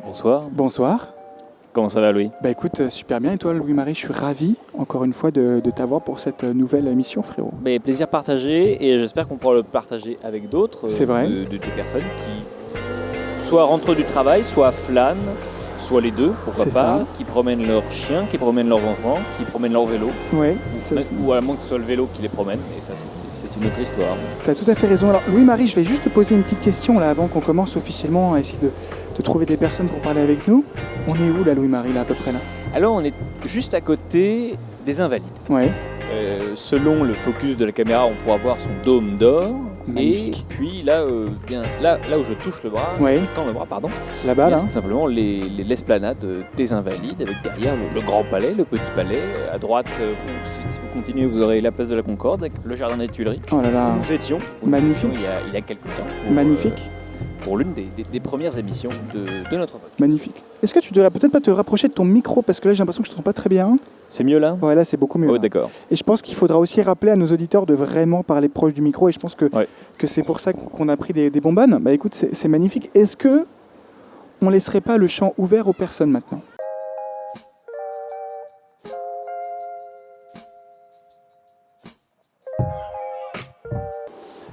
Bonsoir. Bonsoir. Comment ça va, Louis? Bah écoute, super bien. Et toi, Louis-Marie, je suis ravi, encore une fois, de t'avoir pour cette nouvelle émission, frérot. Mais plaisir partagé, et j'espère qu'on pourra le partager avec d'autres. C'est vrai. Des personnes qui soit rentrent du travail, soit flânent, soit les deux, pourquoi C'est pas, ça. qui promènent leurs chiens, qui promènent leurs enfants, qui promènent leur vélo, Ouais, ou à moins que ce soit le vélo qui les promène, et ça c'est une autre histoire. tu as tout à fait raison. Alors, Louis-Marie, je vais juste te poser une petite question là avant qu'on commence officiellement à essayer de trouver des personnes pour parler avec nous. On est où là, Louis-Marie, là, à peu près là? Alors on est juste à côté des Invalides. Ouais, Selon le focus de la caméra, on pourra voir son dôme d'or. magnifique. Et puis là, là où je touche le bras, Ouais. je tends le bras, pardon, Là-bas, il y a là. tout simplement l'esplanade des Invalides, avec derrière le grand palais, le petit palais. À droite, si vous continuez, vous aurez la place de la Concorde, avec le jardin des Tuileries. Oh là là, Où nous étions, magnifique. il y a quelques temps. Magnifique. Pour l'une des premières émissions de notre podcast. Magnifique. Est-ce que tu devrais peut-être pas te rapprocher de ton micro parce que là j'ai l'impression que je ne t'entends pas très bien. C'est mieux là? Ouais, là c'est beaucoup mieux. Oh, là. d'accord. Et je pense qu'il faudra aussi rappeler à nos auditeurs de vraiment parler proche du micro et je pense que, Ouais. que c'est pour ça qu'on a pris des bonbonnes. Bah écoute, c'est magnifique. Est-ce que on laisserait pas le champ ouvert aux personnes maintenant?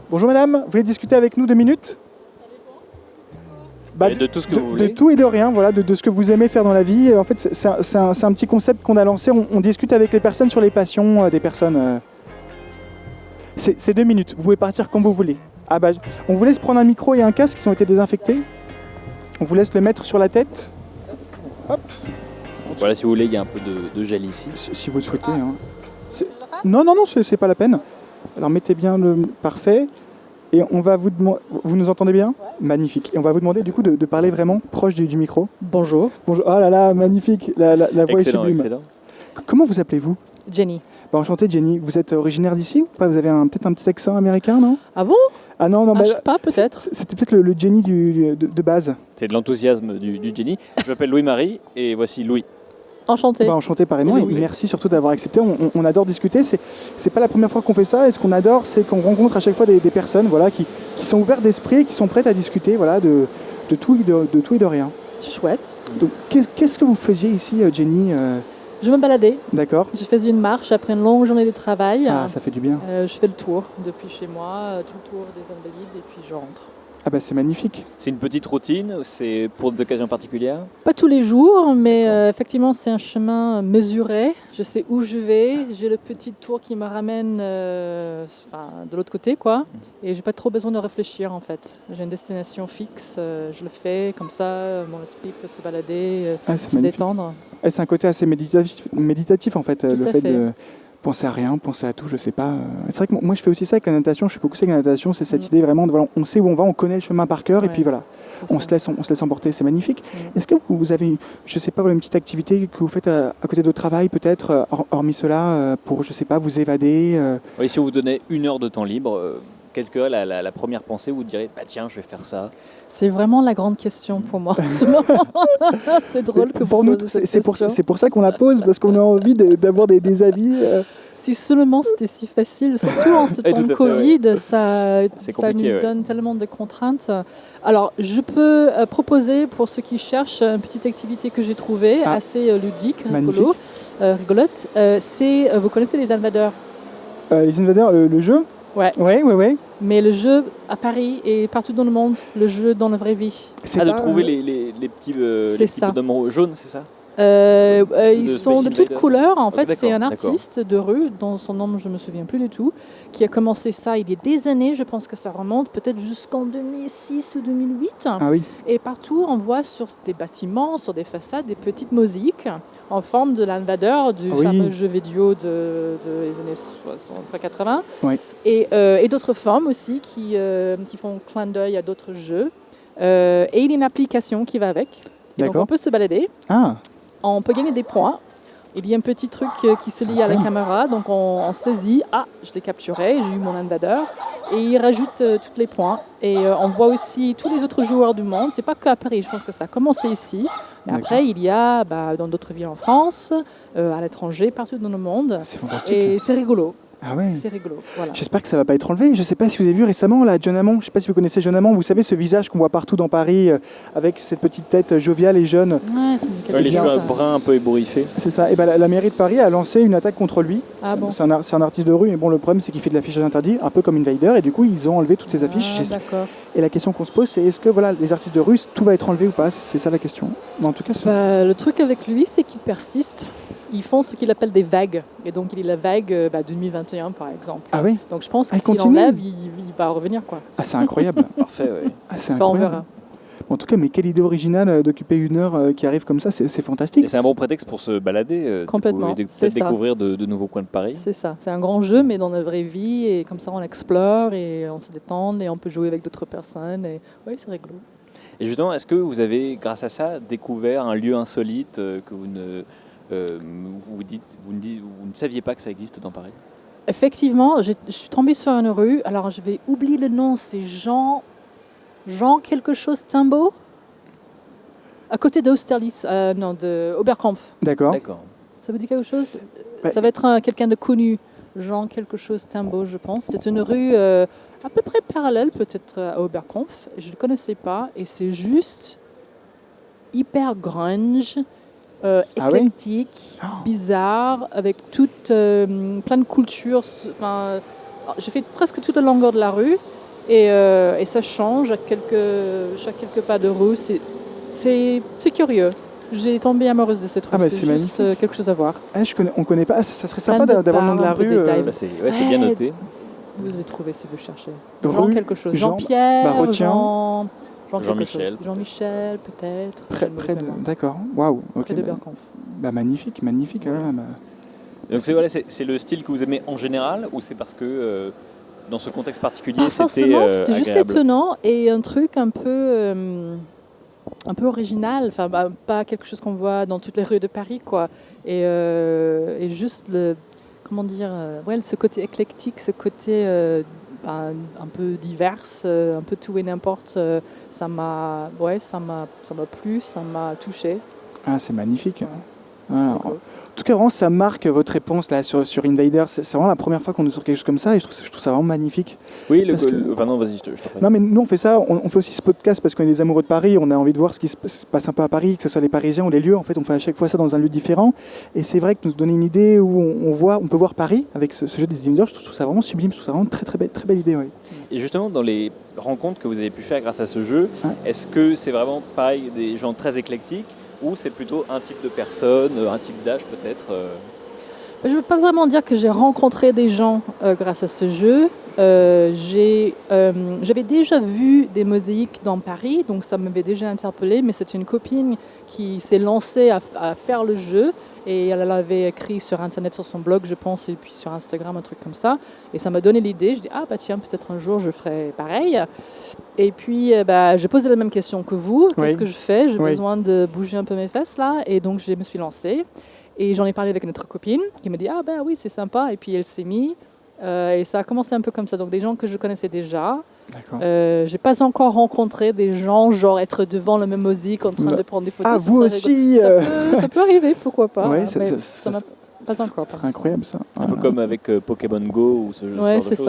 Bonjour madame, vous voulez discuter avec nous 2 minutes? Bah, Et de tout ce que vous voulez. De tout et de rien, voilà, de ce que vous aimez faire dans la vie. En fait, c'est un petit concept qu'on a lancé. On discute avec les personnes sur les passions des personnes. C'est 2 minutes. Vous pouvez partir comme vous voulez. Ah bah, on vous laisse prendre un micro et un casque qui ont été désinfectés. On vous laisse le mettre sur la tête. Hop, Voilà, si vous voulez, il y a un peu de gel ici. si vous le souhaitez. Hein. Non, c'est pas la peine. Alors mettez bien le parfait. Et on va vous demander. Vous nous entendez bien? Magnifique. Et on va vous demander du coup de parler vraiment proche du micro. Bonjour, Bonjour. Oh là là, magnifique. La voix Excellent, est sublime. excellent. Comment vous appelez-vous? Jenny. Bah, enchanté Jenny. Vous êtes originaire d'ici ou pas? Vous avez peut-être un petit accent américain, non? Ah bon? Ah non, Je sais pas, peut-être. C'était peut-être le Jenny de base. C'est de l'enthousiasme du Jenny. Je m'appelle Louis-Marie et voici Louis. Enchanté. Bah, enchanté pareillement. Et Et Louis. merci surtout d'avoir accepté. On adore discuter. C'est pas la première fois qu'on fait ça. Et ce qu'on adore, c'est qu'on rencontre à chaque fois des personnes voilà, qui sont ouvertes d'esprit et qui sont prêtes à discuter voilà, de tout et de rien. Chouette. Donc, qu'est-ce que vous faisiez ici, Jenny Je me baladais. D'accord. Je faisais une marche après une longue journée de travail. Ah, ça fait du bien. Je fais le tour depuis chez moi, tout le tour des Invalides, et puis je rentre. Ah bah c'est magnifique. C'est une petite routine, c'est pour des occasions particulières? Pas tous les jours, mais effectivement, c'est un chemin mesuré. Je sais où je vais. J'ai le petit tour qui me ramène de l'autre côté, quoi. Et j'ai pas trop besoin de réfléchir, en fait. J'ai une destination fixe. Je le fais comme ça. Mon esprit peut se balader, Ah, c'est se magnifique. détendre. Et c'est un côté assez méditatif en fait, le à fait fait. de penser à rien, penser à tout, je sais pas. C'est vrai que moi je fais aussi ça avec la natation, je fais beaucoup ça avec la natation, c'est cette idée vraiment de voilà, on sait où on va, on connaît le chemin par cœur et Ouais. puis voilà, C'est on ça. se laisse emporter, c'est magnifique. Mm. Est-ce que vous avez, je sais pas, une petite activité que vous faites à côté de votre travail peut-être, hormis cela, pour je sais pas, vous évader Oui, si on vous donnait 1 heure de temps libre, quelle serait la première pensée où vous direz bah tiens, je vais faire ça? C'est vraiment la grande question pour moi en ce moment. C'est drôle que pour vous nous, posez cette c'est question. pour ça qu'on la pose, parce qu'on a envie d'avoir des avis. Si seulement c'était si facile, surtout en ce Eh, temps tout de de fait, Covid, C'est ça compliqué, nous ouais. donne tellement de contraintes. Alors, je peux proposer pour ceux qui cherchent une petite activité que j'ai trouvée, Ah. assez ludique, Magnifique. rigolote. Vous connaissez les Invaders? Les Invaders, le jeu? Ouais. Ouais. Mais le jeu à Paris et partout dans le monde, le jeu dans la vraie vie. C'est Ah, de pas, trouver les petits, C'est les petits ça. bonhommes jaunes, c'est ça? Ils de sont de Space toutes Invaders. couleurs. En Ok, fait, c'est un d'accord. artiste de rue, dont son nom je me souviens plus du tout, qui a commencé ça il y a des années. Je pense que ça remonte peut-être jusqu'en 2006 ou 2008. Ah oui. Et partout, on voit sur des bâtiments, sur des façades, des petites mosaïques en forme de l'Invader, du Oui. fameux jeu vidéo des années 60, enfin 80. Oui. Et d'autres formes aussi qui font clin d'œil à d'autres jeux. Et il y a une application qui va avec. Et donc D'accord. on peut se balader. Ah, On peut gagner des points. Il y a un petit truc qui se C'est lie à la incroyable. caméra, donc on saisit, je l'ai capturé, j'ai eu mon Invader, et il rajoute tous les points. Et on voit aussi tous les autres joueurs du monde, c'est pas qu'à Paris, je pense que ça a commencé ici. Mais D'accord. après, il y a dans d'autres villes en France, à l'étranger, partout dans le monde. c'est fantastique. Et c'est rigolo. Ah ouais. C'est rigolo. Voilà. J'espère que ça va pas être enlevé. Je sais pas si vous avez vu récemment là, John Hammond. Je sais pas si vous connaissez John Hammond. Vous savez ce visage qu'on voit partout dans Paris avec cette petite tête joviale et jeune. Ouais, ça me dit quelque Les chose, cheveux ça. bruns un peu ébouriffés. C'est ça. Et ben la mairie de Paris a lancé une attaque contre lui. Ah bon. C'est un artiste de rue, mais bon, le problème c'est qu'il fait de l'affichage interdit, un peu comme Invader, et du coup ils ont enlevé toutes ces affiches. Ah, d'accord. Et la question qu'on se pose, c'est est-ce que voilà, les artistes de rue, tout va être enlevé ou pas? C'est ça la question. Mais en tout cas, Le truc avec lui, c'est qu'il persiste. Ils font ce qu'il appelle des vagues. Et donc, il est la vague 2021, par exemple. ah oui, Donc, je pense que il s'il continue. enlève, il va revenir, quoi. ah c'est incroyable. Parfait, oui. Ah, c'est Enfin, on incroyable. verra. En tout cas, mais quelle idée originale d'occuper une heure qui arrive comme ça, c'est Et fantastique. c'est un bon prétexte pour se balader, Complètement, et de c'est peut-être ça. découvrir de nouveaux coins de Paris. C'est ça. C'est un grand jeu, mais dans la vraie vie. Et comme ça, on explore et on se détend et on peut jouer avec d'autres personnes. Et oui, c'est rigolo. Et justement, est-ce que vous avez, grâce à ça, découvert un lieu insolite que vous ne saviez pas que ça existe dans Paris? Effectivement, je suis tombée sur une rue. Alors, je vais oublier le nom. C'est Jean quelque chose Timbaud, à côté d'Austerlitz, non, de Oberkampf. D'accord. D'accord. Ça vous dit quelque chose? Ouais. Ça va être quelqu'un de connu. Jean quelque chose Timbaud, je pense. C'est une rue à peu près parallèle peut-être à Oberkampf. Je ne le connaissais pas. Et c'est juste hyper grunge. Ah oui? Éclectique, bizarre, avec plein de cultures. Enfin, j'ai fait presque toute la longueur de la rue et ça change à quelques pas de rue. C'est curieux. J'ai tombé amoureuse de cette rue. Ah bah, c'est c'est juste quelque chose à voir. Ah, on connaît pas. Ah, ça serait sympa Plein de d'avoir le nom de la bars, un peu rue. de détails. C'est bien Ouais. noté. Vous allez trouver si vous cherchez. Rue, Jean quelque chose. Jean- Jean-Pierre, bah, retiens. Jean quelque Jean-Michel, chose. peut-être. Jean-Michel, peut-être. Près, J'ai une mauvaise près de. mémoire. D'accord. Waouh. Ok. Près de Bah, Oberkampf. magnifique. Ah, bah. Donc c'est le style que vous aimez en général, ou c'est parce que dans ce contexte particulier, Pas forcément, c'était juste agréable? étonnant et un truc un peu original, enfin pas quelque chose qu'on voit dans toutes les rues de Paris, quoi. Et juste comment dire, ce côté éclectique, ce côté un peu divers, un peu tout et n'importe, ça m'a plu, ça m'a touché. Ah, c'est magnifique. Voilà. En tout cas, vraiment, ça marque votre réponse là sur Invader. C'est vraiment la première fois qu'on nous sort quelque chose comme ça et je trouve ça vraiment magnifique. Oui, Parce que- enfin non, vas-y, je t'en prie. Non, mais nous, on fait ça. On fait aussi ce podcast parce qu'on est des amoureux de Paris. On a envie de voir ce qui se passe un peu à Paris, que ce soit les Parisiens ou les lieux. En fait, on fait à chaque fois ça dans un lieu différent. Et c'est vrai que nous donner une idée où on peut voir Paris avec ce jeu des Invaders, je trouve ça vraiment sublime. Je trouve ça vraiment très belle idée. Ouais. Et justement, dans les rencontres que vous avez pu faire grâce à ce jeu, Ouais. est-ce que c'est vraiment pareil des gens très éclectiques, ou c'est plutôt un type de personne, un type d'âge peut-être Je ne veux pas vraiment dire que j'ai rencontré des gens grâce à ce jeu. J'avais déjà vu des mosaïques dans Paris, donc ça m'avait déjà interpellée, mais c'est une copine qui s'est lancée à faire le jeu et elle avait écrit sur Internet, sur son blog, je pense, et puis sur Instagram, un truc comme ça. Et ça m'a donné l'idée. Je dis, ah bah tiens, peut-être un jour je ferai pareil. Et puis, j'ai posé la même question que vous. Qu'est-ce Oui. que je fais? J'ai Oui. besoin de bouger un peu mes fesses là. Et donc, je me suis lancée. Et j'en ai parlé avec notre copine qui me dit, ah ben oui, c'est sympa. Et puis, elle s'est mise. Et ça a commencé un peu comme ça. Donc, des gens que je connaissais déjà. D'accord. J'ai pas encore rencontré des gens, genre être devant le même mosaïque en train Bah. de prendre des photos. Ah, Ce vous serait aussi rigolo. Ça peut arriver, pourquoi pas. Ouais, mais ça m'a pas encore. Ce serait incroyable ça. un peu comme avec Pokémon Go ou ce genre Ouais, de c'est choses.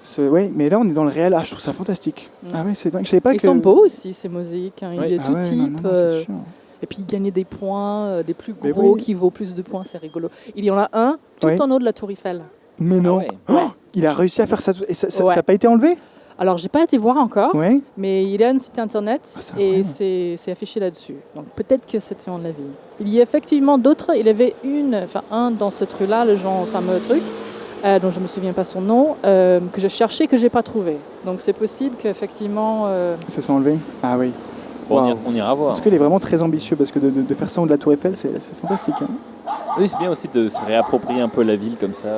ça. Ouais, mais là on est dans le réel. Ah, je trouve ça fantastique. Mm. Ah ouais, c'est dingue. Je savais pas Ils que. sont beaux aussi, ces mosaïques. Hein. Il Ouais. y a Ah tout ouais, type. non, c'est sûr. Et puis gagner des points, des plus Mais gros oui. qui vaut plus de points, c'est rigolo. Il y en a un tout Ouais. en haut de la Tour Eiffel. Mais Ah non. ouais. Oh, il a réussi à faire ça. Et ça Ouais. n'a pas été enlevé? Alors, j'ai pas été voir encore, Ouais. mais il y a un site internet Ah, c'est et incroyable. c'est affiché là-dessus. Donc peut-être que c'était en la vie. Il y a effectivement d'autres. Il y avait un dans ce truc-là, le genre fameux truc, dont je me souviens pas son nom, que je cherchais que j'ai pas trouvé. Donc c'est possible qu'effectivement. Ça soit enlevé? Ah oui. Bon, Wow. on ira voir. En tout cas, il est vraiment très ambitieux parce que de faire ça en haut de la Tour Eiffel, c'est fantastique. Hein. Oui, c'est bien aussi de se réapproprier un peu la ville comme ça.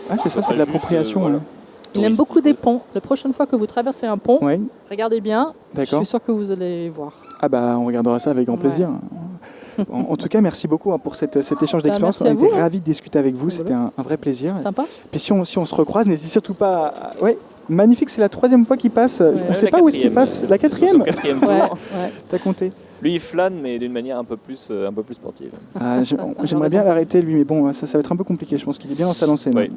Ah, c'est ça, Pas c'est de juste, l'appropriation. voilà. hein. Il aime beaucoup des ponts. La prochaine fois que vous traversez un pont, Ouais, regardez bien. Je d'accord. suis sûre que vous allez voir. Ah bah, on regardera ça avec grand Ouais. plaisir. En tout cas, merci beaucoup pour cet échange d'expérience. merci On a à été vous, hein. ravis de discuter avec vous. Rigolo. C'était un vrai plaisir. Sympa. Puis si on se recroise, n'hésitez surtout pas. Ouais, magnifique, c'est la 3e fois qu'il passe. On ne sait La pas où est-ce qu'il 4e. passe. La Son 4e. 4e tour. Ouais, ouais. T'as compté. Lui, il flâne, mais d'une manière un peu plus sportive. Ah, j'aimerais bien l'arrêter lui, mais bon, ça va être un peu compliqué. Je pense qu'il est bien dans sa lancée. non Oui.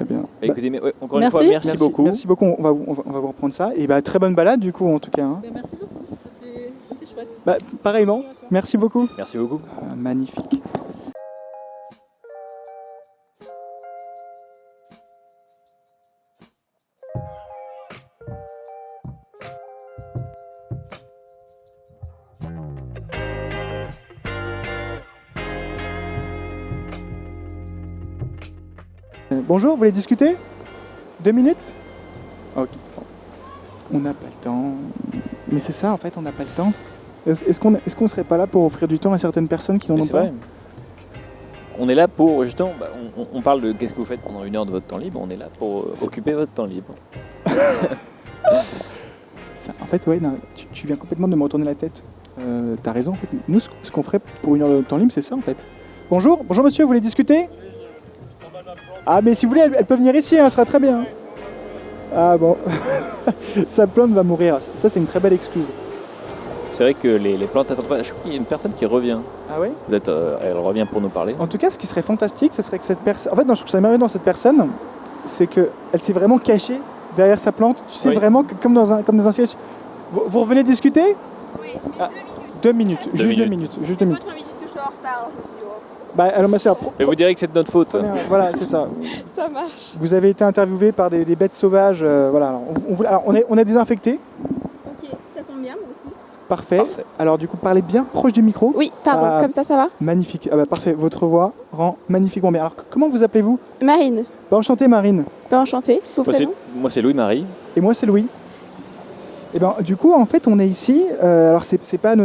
Très bien. Écoutez, mais, ouais, encore une Merci. fois, merci beaucoup. Merci beaucoup, on va vous reprendre ça. Et très bonne balade du coup en tout cas. Hein. Merci beaucoup, c'était chouette. Pareillement, merci beaucoup. Merci beaucoup. Magnifique. Bonjour, vous voulez discuter 2 minutes? Ok. On n'a pas le temps. Mais c'est ça en fait, on n'a pas le temps. Est-ce qu'on serait pas là pour offrir du temps à certaines personnes qui n'en Mais ont c'est pas? vrai. On est là pour, justement, on parle de qu'est-ce que vous faites pendant 1 heure de votre temps libre, on est là pour occuper votre temps libre. En fait, ouais, non, tu viens complètement de me retourner la tête. T'as raison, en fait. Nous, ce qu'on ferait pour 1 heure de temps libre, c'est ça, en fait. Bonjour monsieur, vous voulez discuter? Ah, mais si vous voulez, elle peut venir ici, hein, ça sera très bien. Ah bon, sa plante va mourir. Ça, c'est une très belle excuse. C'est vrai que les plantes attendent pas. Je crois qu'il y a une personne qui revient. Ah ouais? Peut-être elle revient pour nous parler. En tout cas, ce qui serait fantastique, ce serait que cette personne... En fait, non, je trouve ça merveilleux dans cette personne, c'est qu'elle s'est vraiment cachée derrière sa plante. Tu sais, Oui. vraiment comme dans un sketch. Vous revenez discuter? Oui, mais 2 minutes, Deux juste 2 minutes. minutes. Juste 2 moi minutes. tu m'as dit que je suis en retard, je me suis dit, oh, Alors, ma sœur, Mais vous direz que c'est de notre faute. voilà, c'est ça. ça marche. Vous avez été interviewé par des bêtes sauvages. Voilà. Alors, on est désinfecté. Ok, ça tombe bien, moi aussi. Parfait. Parfait. Alors, du coup, parlez bien proche du micro. Oui, pardon, Ah. comme ça va? Magnifique. Parfait. Votre voix rend magnifiquement bien. Alors, comment vous appelez-vous? Marine, Enchantée, Marine. enchantée, vos prénoms? Moi, c'est Louis-Marie. Et moi, c'est Louis. Et du coup, en fait, on est ici. Alors,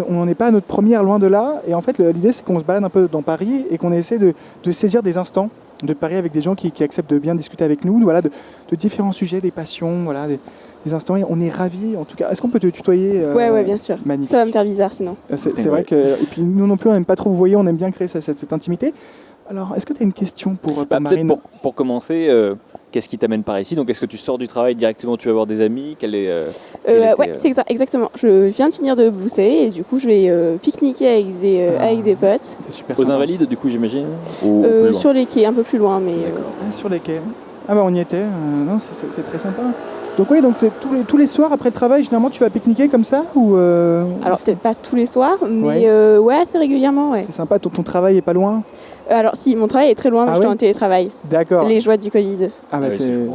on n'en est pas à notre première, loin de là. Et en fait, l'idée, c'est qu'on se balade un peu dans Paris et qu'on essaie de saisir des instants de Paris avec des gens qui acceptent de bien discuter avec nous, voilà, de différents sujets, des passions, voilà, des instants. Et on est ravis, en tout cas. Est-ce qu'on peut te tutoyer? Ouais, bien sûr. Magnifique. Ça va me faire bizarre sinon. C'est Ouais. vrai que. Et puis, nous non plus, on n'aime pas trop vous voyez, on aime bien créer cette intimité. Alors, est-ce que tu as une question pour Peut-être Marine? pour commencer, qu'est-ce qui t'amène par ici? Donc, est-ce que tu sors du travail directement, tu vas voir des amis? Quel est, quel était, Ouais, c'est exactement. Je viens de finir de bosser et du coup, je vais pique-niquer avec des potes C'est super aux sympa. Invalides, du coup, j'imagine? Ou plus loin? sur les quais, un peu plus loin, mais Sur les quais. On y était. Non, c'est très sympa. Donc oui, donc c'est tous les soirs après le travail, généralement tu vas pique-niquer comme ça ou alors peut-être pas tous les soirs, mais Ouais. ouais, assez régulièrement, ouais. c'est sympa, ton travail est pas loin? Alors si, mon travail est très loin, Ah je suis ouais en télétravail. D'accord. Les joies du Covid. Ouais, c'est... ouais.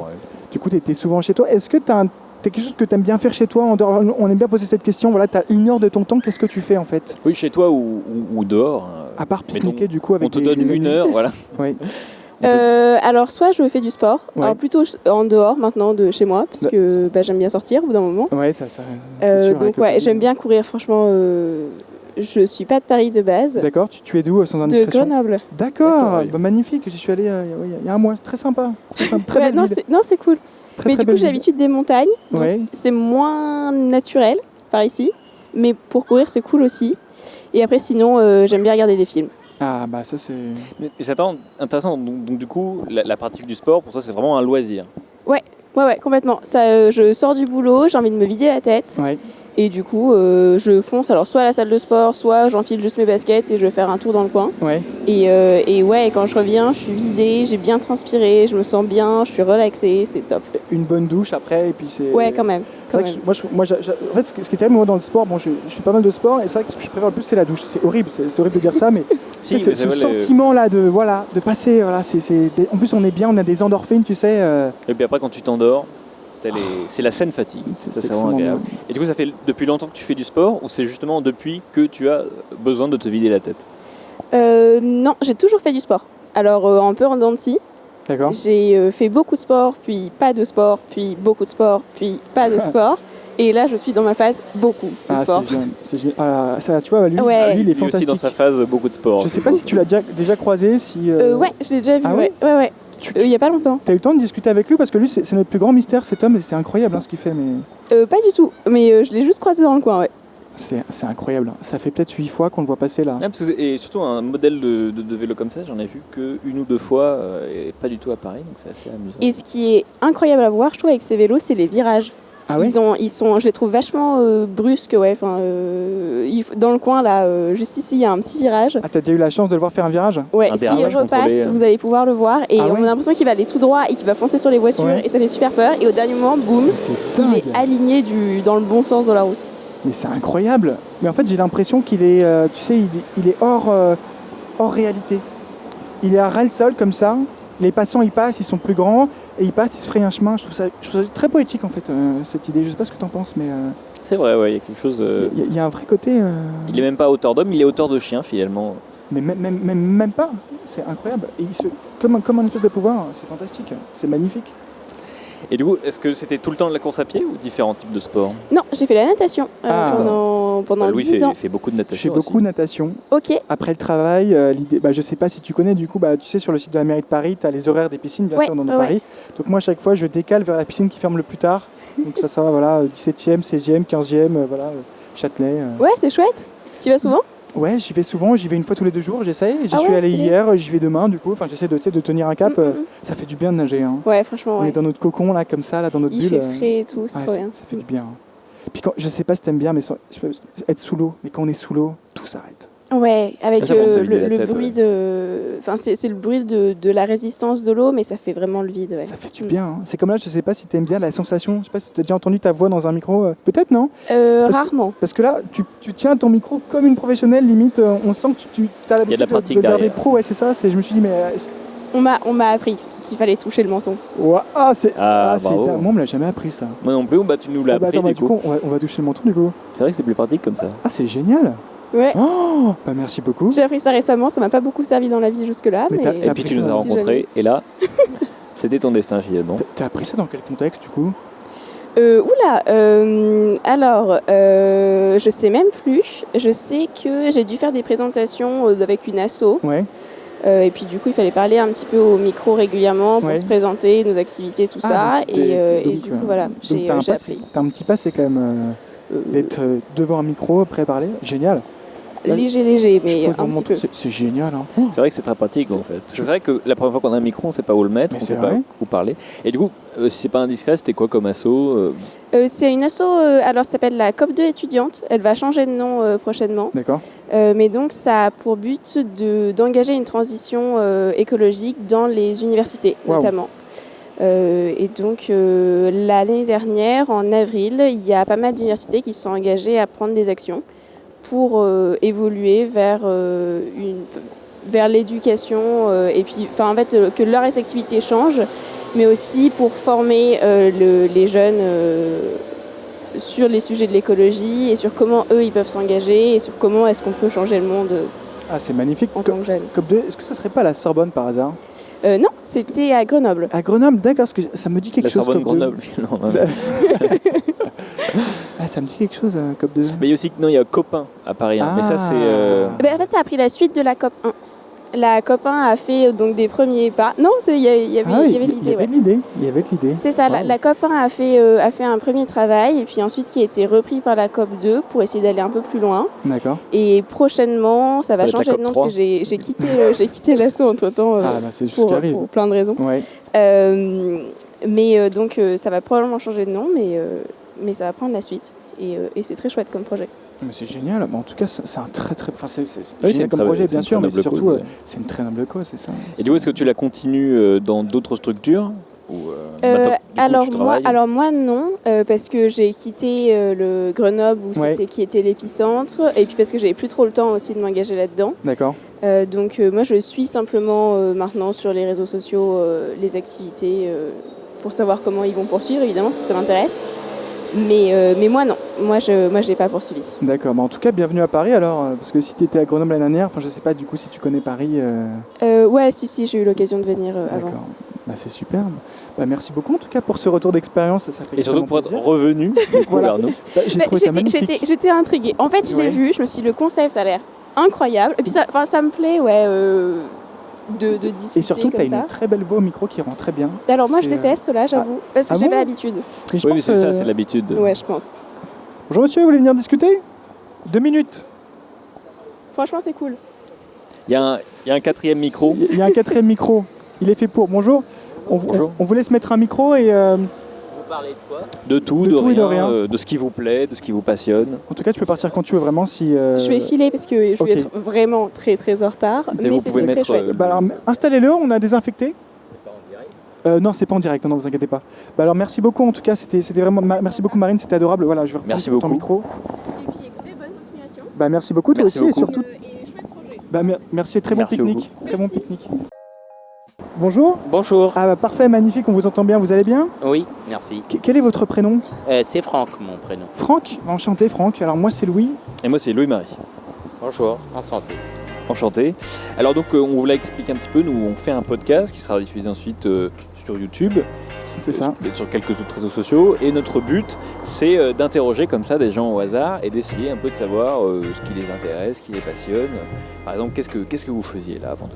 Du coup, t'es souvent chez toi. Est-ce que t'as quelque chose que t'aimes bien faire chez toi en dehors? On aime bien poser cette question. Voilà, t'as 1 heure de ton temps, qu'est-ce que tu fais en fait? Oui, chez toi ou dehors. À part Mettons, pique-niquer du coup avec on te des donne amis. 1 heure, voilà. Oui. Alors soit je fais du sport, Ouais. alors plutôt en dehors maintenant de chez moi, parce que j'aime bien sortir au bout d'un moment. Ouais, ça c'est sûr. avec Donc le ouais, Covid. j'aime bien courir, franchement. Je suis pas de Paris de base, D'accord, tu es d'où sans de indiscrétion? Grenoble. D'accord, oui. Magnifique, j'y suis allé il y a un mois, très sympa. Très Ouais, belle ville. non, c'est cool. Très, Mais très du coup, belle j'ai ville. l'habitude des montagnes, donc Ouais. c'est moins naturel par ici. Mais pour courir, c'est cool aussi. Et après, sinon, j'aime bien regarder des films. Ah ça c'est... Mais c'est intéressant. Donc, du coup, la pratique du sport, pour toi, c'est vraiment un loisir. Ouais, complètement. Ça, je sors du boulot, j'ai envie de me vider la tête. Ouais. Et du coup, je fonce alors soit à la salle de sport, soit j'enfile juste mes baskets et je vais faire un tour dans le coin. Ouais. Et ouais, quand je reviens, je suis vidée, j'ai bien transpiré, je me sens bien, je suis relaxée, c'est top. Une bonne douche après et puis c'est... Ouais, quand même. C'est vrai que en fait, ce qui est terrible moi dans le sport, bon, je fais pas mal de sport et c'est vrai que ce que je préfère le plus c'est la douche. C'est horrible, c'est horrible de dire ça, mais Si, c'est mais ce vrai, sentiment là de passer, voilà, en plus on est bien, on a des endorphines, tu sais. Et puis après, quand tu t'endors, c'est la saine fatigue. Ça, c'est vraiment extrêmement agréable. bien. Et du coup, ça fait depuis longtemps que tu fais du sport ou c'est justement depuis que tu as besoin de te vider la tête? Non, j'ai toujours fait du sport. Alors, un peu en dents de scie. D'accord. J'ai fait beaucoup de sport, puis pas de sport, puis beaucoup de sport, puis pas de sport. Et là, je suis dans ma phase beaucoup de sport. C'est génial. Ah, ça, tu vois, lui, Ouais. lui il est Lui aussi fantastique. dans sa phase beaucoup de sport. Je sais pas si tu l'as déjà croisé, si... Ouais, je l'ai déjà vu, Ah ouais. Ouais. Tu Il y a pas longtemps. as eu le temps de discuter avec lui parce que lui c'est notre plus grand mystère cet homme et c'est incroyable hein, ce qu'il fait mais Pas du tout, mais je l'ai juste croisé dans le coin, ouais. c'est incroyable. Ça fait peut-être 8 fois qu'on le voit passer là. Ah, parce que et surtout un modèle de vélo comme ça, j'en ai vu que 1 ou 2 fois et pas du tout à Paris, donc c'est assez amusant. Et ce qui est incroyable à voir, je trouve, avec ces vélos, c'est les virages. Ah ouais? Je les trouve vachement brusques, ouais. Dans le coin, là, juste ici, il y a un petit virage. Ah, t'as déjà eu la chance de le voir faire un virage? Ouais, Un s'il virage repasse, contrôlé. vous allez pouvoir le voir. Et Ah on ouais? a l'impression qu'il va aller tout droit et qu'il va foncer sur les voitures. Ouais. Et ça fait super peur. Et au dernier moment, boum, C'est il dingue. est aligné dans le bon sens de la route. Mais c'est incroyable. Mais en fait, j'ai l'impression qu'il est, tu sais, il est hors réalité. Il est à ras le sol comme ça. Les passants, ils passent, ils sont plus grands et ils passent, ils se frayent un chemin. Je trouve ça très poétique en fait, cette idée. Je sais pas ce que t'en penses, mais C'est vrai, ouais, il y a quelque chose. il y a un vrai côté. Il est même pas à hauteur d'homme, il est à hauteur de chien finalement. Mais même pas. C'est incroyable. Et comme un espèce de pouvoir, c'est fantastique. C'est magnifique. Et du coup, est-ce que c'était tout le temps de la course à pied ou différents types de sports? Non, j'ai fait la natation Ah. pendant Louis 10 ans. fait beaucoup de Je natation. fais beaucoup aussi. de natation. Ok. Après le travail, l'idée, je sais pas si tu connais, du coup, tu sais, sur le site de la mairie de Paris, tu as les horaires des piscines, bien Ouais, sûr, dans ouais. Paris. Donc moi, à chaque fois, je décale vers la piscine qui ferme le plus tard. Donc ça va, voilà, 17e, 16e, 15e, voilà, Châtelet. Ouais, c'est chouette. Tu y vas souvent? Ouais, j'y vais souvent, j'y vais une fois tous les 2 jours, j'essaye. J'y Ah suis ouais, allé stylé. hier, j'y vais demain, du coup. Enfin, j'essaie de tenir un cap. Mm. Ça fait du bien de nager. Hein. Ouais, franchement, On ouais. est dans notre cocon, là, comme ça, là, dans notre Il bulle. fait frais et tout, c'est Ouais, trop bien. ça fait du bien. Puis je sais pas si t'aimes bien, mais être sous l'eau. Mais quand on est sous l'eau, tout s'arrête. Ouais, avec Ça, ça vide la le tête, bruit ouais. de... Enfin, c'est le bruit de la résistance de l'eau, mais ça fait vraiment le vide, ouais. Ça fait du bien. Hein. C'est comme là, je sais pas si t'aimes bien la sensation. Je sais pas si t'as déjà entendu ta voix dans un micro. Peut-être, non? Parce que- Rarement. Parce que là, tu tiens ton micro comme une professionnelle, limite. On sent que tu as Il y a de la l'habitude pratique de faire des derrière. pros. Ouais, c'est ça. Je me suis dit, mais est-ce que... On m'a appris qu'il fallait toucher le menton. Ouais, c'est Bravo. dingue. Moi, on me l'a jamais appris, ça. Moi non plus, tu nous l'as appris Attends, du du coup. coup, on va toucher le menton, du coup. C'est vrai que c'est plus pratique comme ça. Ah, c'est génial. Ouais. Oh, merci beaucoup. J'ai appris ça récemment, ça m'a pas beaucoup servi dans la vie jusque-là, Mais mais... t'as Et puis appris tu ça, nous as hein. rencontrés et là, c'était ton destin finalement. T'as appris ça dans quel contexte, du coup? Je sais même plus. Je sais que j'ai dû faire des présentations avec une asso. Ouais. Et puis du coup, il fallait parler un petit peu au micro régulièrement pour Ouais. se présenter, nos activités, tout ça. donc Et donc, du coup, voilà, j'ai t'as un j'ai passé. appris. T'as un petit passé quand même d'être devant un micro, prêt à parler. Génial. Léger, Je mais pose un vraiment petit peu. C'est génial. Hein. C'est vrai que c'est très pratique en fait. Parce que c'est vrai que la première fois qu'on a un micro, on sait pas où le mettre, Mais on c'est sait pas vrai. où parler. Et du coup, si c'est pas indiscret, c'était quoi comme asso C'est une asso, alors ça s'appelle la COP2 étudiante. Elle va changer de nom prochainement. D'accord. Mais donc, ça a pour but d'engager une transition écologique dans les universités, Waouh. notamment. Et donc, l'année dernière, en avril, il y a pas mal d'universités qui se sont engagées à prendre des actions pour évoluer vers l'éducation et puis, en fait, que leurs activités changent, mais aussi pour former les jeunes sur les sujets de l'écologie et sur comment eux ils peuvent s'engager et sur comment est-ce qu'on peut changer le monde Ah, c'est magnifique. en tant que jeune. COP2, est-ce que ça serait pas la Sorbonne par hasard? Non, c'était à Grenoble. À Grenoble, d'accord, parce que ça me dit quelque La chose. Sorbonne COP2. Grenoble finalement. Ah, ça me dit quelque chose, COP2. Mais il y a aussi, non, il y a Copain à Paris. Hein. Mais ça c'est. Eh ben, en fait, ça a pris la suite de la COP 1. La COP 1 a fait donc des premiers pas. Non, il y avait Ah oui, l'idée. Ouais. Il y avait de l'idée. C'est ça, Wow. la COP 1 a fait un premier travail et puis ensuite qui a été repris par la COP 2 pour essayer d'aller un peu plus loin. D'accord. Et prochainement, ça va va être la changer de COP nom 3. parce que j'ai quitté l'assaut entre-temps C'est juste ce qui arrive. pour plein de raisons. Ouais. Donc ça va probablement changer de nom, mais ça va prendre la suite. Et c'est très chouette comme projet. Mais c'est génial. Mais en tout cas, c'est un très très. Enfin, c'est Oui, génial une comme très- projet, c'est bien une sûr, très mais noble surtout, cause, ouais. c'est une très noble cause, c'est ça. Et du coup, est-ce que tu la continues dans d'autres structures ou, maintenant, du coup, tu travailles alors moi non, parce que j'ai quitté le Grenoble Ouais. qui était l'épicentre, et puis parce que j'avais plus trop le temps aussi de m'engager là-dedans. D'accord. Donc moi je suis simplement maintenant sur les réseaux sociaux les activités pour savoir comment ils vont poursuivre, évidemment, parce que ça m'intéresse. Mais moi non, moi j'ai pas poursuivi. D'accord. En tout cas, bienvenue à Paris alors, parce que si tu étais à Grenoble l'année dernière, enfin, je sais pas du coup si tu connais Paris. Ouais, si, j'ai eu l'occasion de venir avant. D'accord. Bah, c'est superbe. Bah, merci beaucoup en tout cas pour ce retour d'expérience. Ça fait Et surtout extrêmement pour être plaisir. revenu du coup, Voilà. vers nous. Bah, j'ai trouvé ça magnifique. J'étais intriguée. En fait, je l'ai Ouais. vu, je me suis dit, le concept a l'air incroyable. Et puis ça me plaît, ouais, de discuter Et surtout, tu as comme ça. une très belle voix au micro qui rend très bien. Alors moi, je C'est, déteste là, j'avoue, parce que ah j'ai bon pas l'habitude. Mais je Oui, mais pense, c'est ça, c'est l'habitude. Ouais, je pense. Bonjour monsieur, vous voulez venir discuter 2 minutes. Franchement, c'est cool. Il y a un quatrième micro. Il y a un 4e micro. Il est fait pour. Bonjour. Bonjour. On vous laisse mettre un micro et parler de quoi? De tout, De de, tout et rien, de rien. de ce qui vous plaît, de ce qui vous passionne. En tout cas, tu peux partir quand tu veux, vraiment. Si, Je vais filer parce que je vais ok. être vraiment très très en retard, Et mais vous c'était pouvez très mettre, chouette. Bah alors, installez-le, on a désinfecté. C'est pas en direct? Non, c'est pas en direct, non, vous inquiétez pas. Bah alors, merci beaucoup, en tout cas, c'était vraiment... merci beaucoup, Marine, c'était adorable. Voilà, je vais reprendre Merci ton beaucoup. micro. Et puis écoutez, bonne continuation. Bah merci beaucoup, toi Merci aussi, et beaucoup. surtout... Et chouette projet. Bah, merci, très bon Merci pique-nique. Très bon pique-nique. Bonjour. Bonjour. Ah bah parfait, magnifique, on vous entend bien, vous allez bien? Oui, merci. Quel est votre prénom? C'est Franck, mon prénom. Franck? Enchanté, Franck. Alors moi, c'est Louis. Et moi, c'est Louis-Marie. Bonjour, en santé. Enchanté. Alors donc, on vous l'a expliqué un petit peu. Nous, on fait un podcast qui sera diffusé ensuite sur YouTube. C'est ça. Peut-être sur quelques autres réseaux sociaux. Et notre but, c'est d'interroger comme ça des gens au hasard et d'essayer un peu de savoir ce qui les intéresse, ce qui les passionne. Par exemple, qu'est-ce que vous faisiez là avant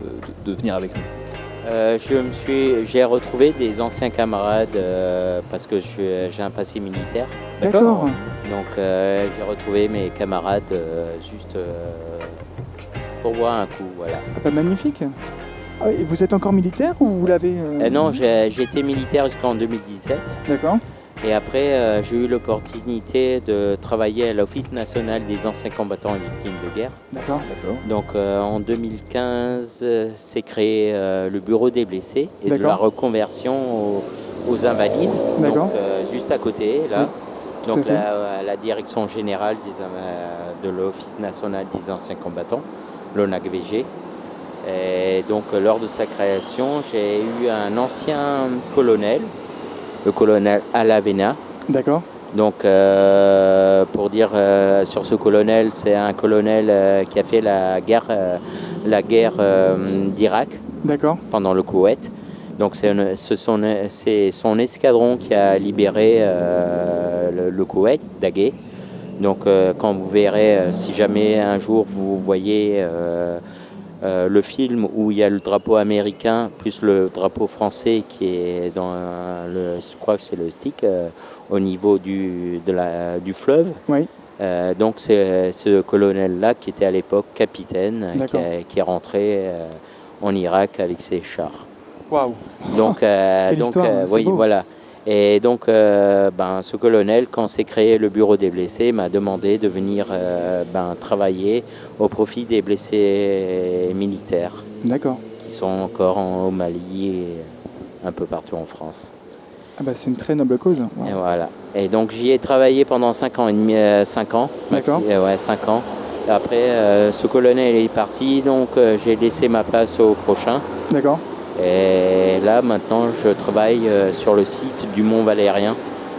de venir avec nous? J'ai retrouvé des anciens camarades parce que j'ai un passé militaire. D'accord. Donc j'ai retrouvé mes camarades juste pour boire un coup, voilà. Ah bah magnifique. Ah, et vous êtes encore militaire ou vous l'avez... Non, j'ai été militaire jusqu'en 2017. D'accord. Et après, j'ai eu l'opportunité de travailler à l'Office national des anciens combattants et victimes de guerre. D'accord. D'accord. Donc en 2015, s'est créé le bureau des blessés et de D'accord. la reconversion aux invalides. D'accord. Donc juste à côté, là. tout à Donc fait. la direction générale de l'Office national des anciens combattants, l'ONAC-VG. Et donc lors de sa création, j'ai eu un ancien colonel, le colonel Alavena. D'accord. Donc, pour dire sur ce colonel, c'est un colonel qui a fait la guerre d'Irak D'accord. pendant le Koweït. Donc, c'est son escadron qui a libéré le Koweït d'Agay. Donc, quand vous verrez, si jamais un jour vous voyez le film où il y a le drapeau américain plus le drapeau français qui est dans je crois que c'est le stick au niveau du fleuve. Oui. Donc c'est ce colonel-là qui était à l'époque capitaine D'accord. qui est rentré en Irak avec ses chars. Waouh. Donc, histoire, c'est oui, beau. voilà. Et donc, ce colonel, quand s'est créé le bureau des blessés, m'a demandé de venir travailler au profit des blessés militaires D'accord. qui sont encore au Mali et un peu partout en France. Ah bah c'est une très noble cause. Wow. Et voilà. Et donc, j'y ai travaillé pendant 5 ans et demi, 5 ans. D'accord. Ouais, 5 ans. Et après, ce colonel est parti, donc j'ai laissé ma place au prochain. D'accord. Et là, maintenant, je travaille sur le site du Mont Valérien.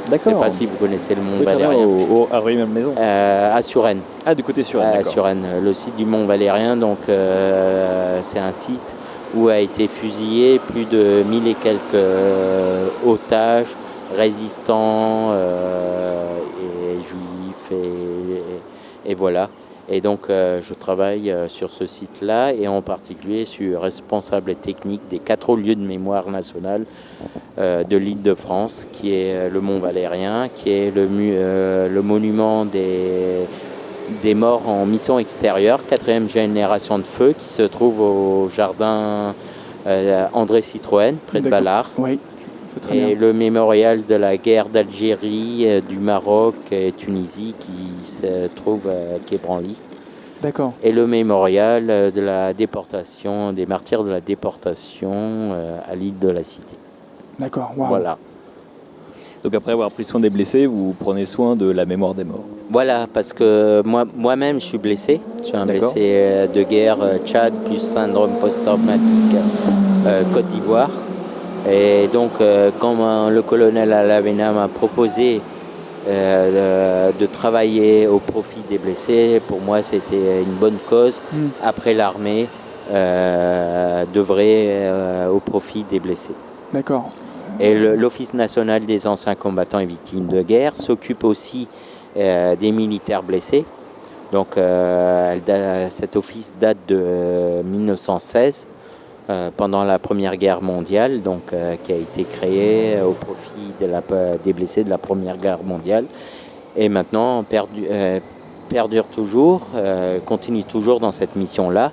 Je ne sais D'accord. pas si vous connaissez le Mont Oui, très bien, Valérien. à Rueil-Malmaison. À Suresnes. Ah, du côté sur À Suresnes, le site du Mont Valérien. Donc, c'est un site où a été fusillé plus de 1000 et quelques otages, résistants et juifs. Et voilà. Et donc, je travaille sur ce site-là et en particulier je suis responsable technique des 4 hauts lieux de mémoire nationale de l'Île-de-France, qui est le Mont Valérien, qui est le monument des morts en mission extérieure, 4e génération de feu, qui se trouve au jardin André Citroën, près de D'accord. Ballard. Oui. Je très Et bien. le mémorial de la guerre d'Algérie, du Maroc et Tunisie qui se trouve à Quai Branly. D'accord. Et le mémorial de la déportation, des martyrs de la déportation à l'île de la Cité. D'accord. Waouh. Voilà. Donc après avoir pris soin des blessés, vous prenez soin de la mémoire des morts. Voilà, parce que moi-même je suis blessé. Je suis un D'accord. blessé de guerre Tchad plus syndrome post-traumatique Côte d'Ivoire. Et donc, quand le colonel Alavena m'a proposé de travailler au profit des blessés, pour moi c'était une bonne cause. Après l'armée, d'œuvrer au profit des blessés. D'accord. Et l'Office national des anciens combattants et victimes de guerre s'occupe aussi des militaires blessés. Donc cet office date de 1916. Pendant la Première Guerre mondiale, donc, qui a été créé au profit des blessés de la Première Guerre mondiale. Et maintenant, perdure toujours, continue toujours dans cette mission-là,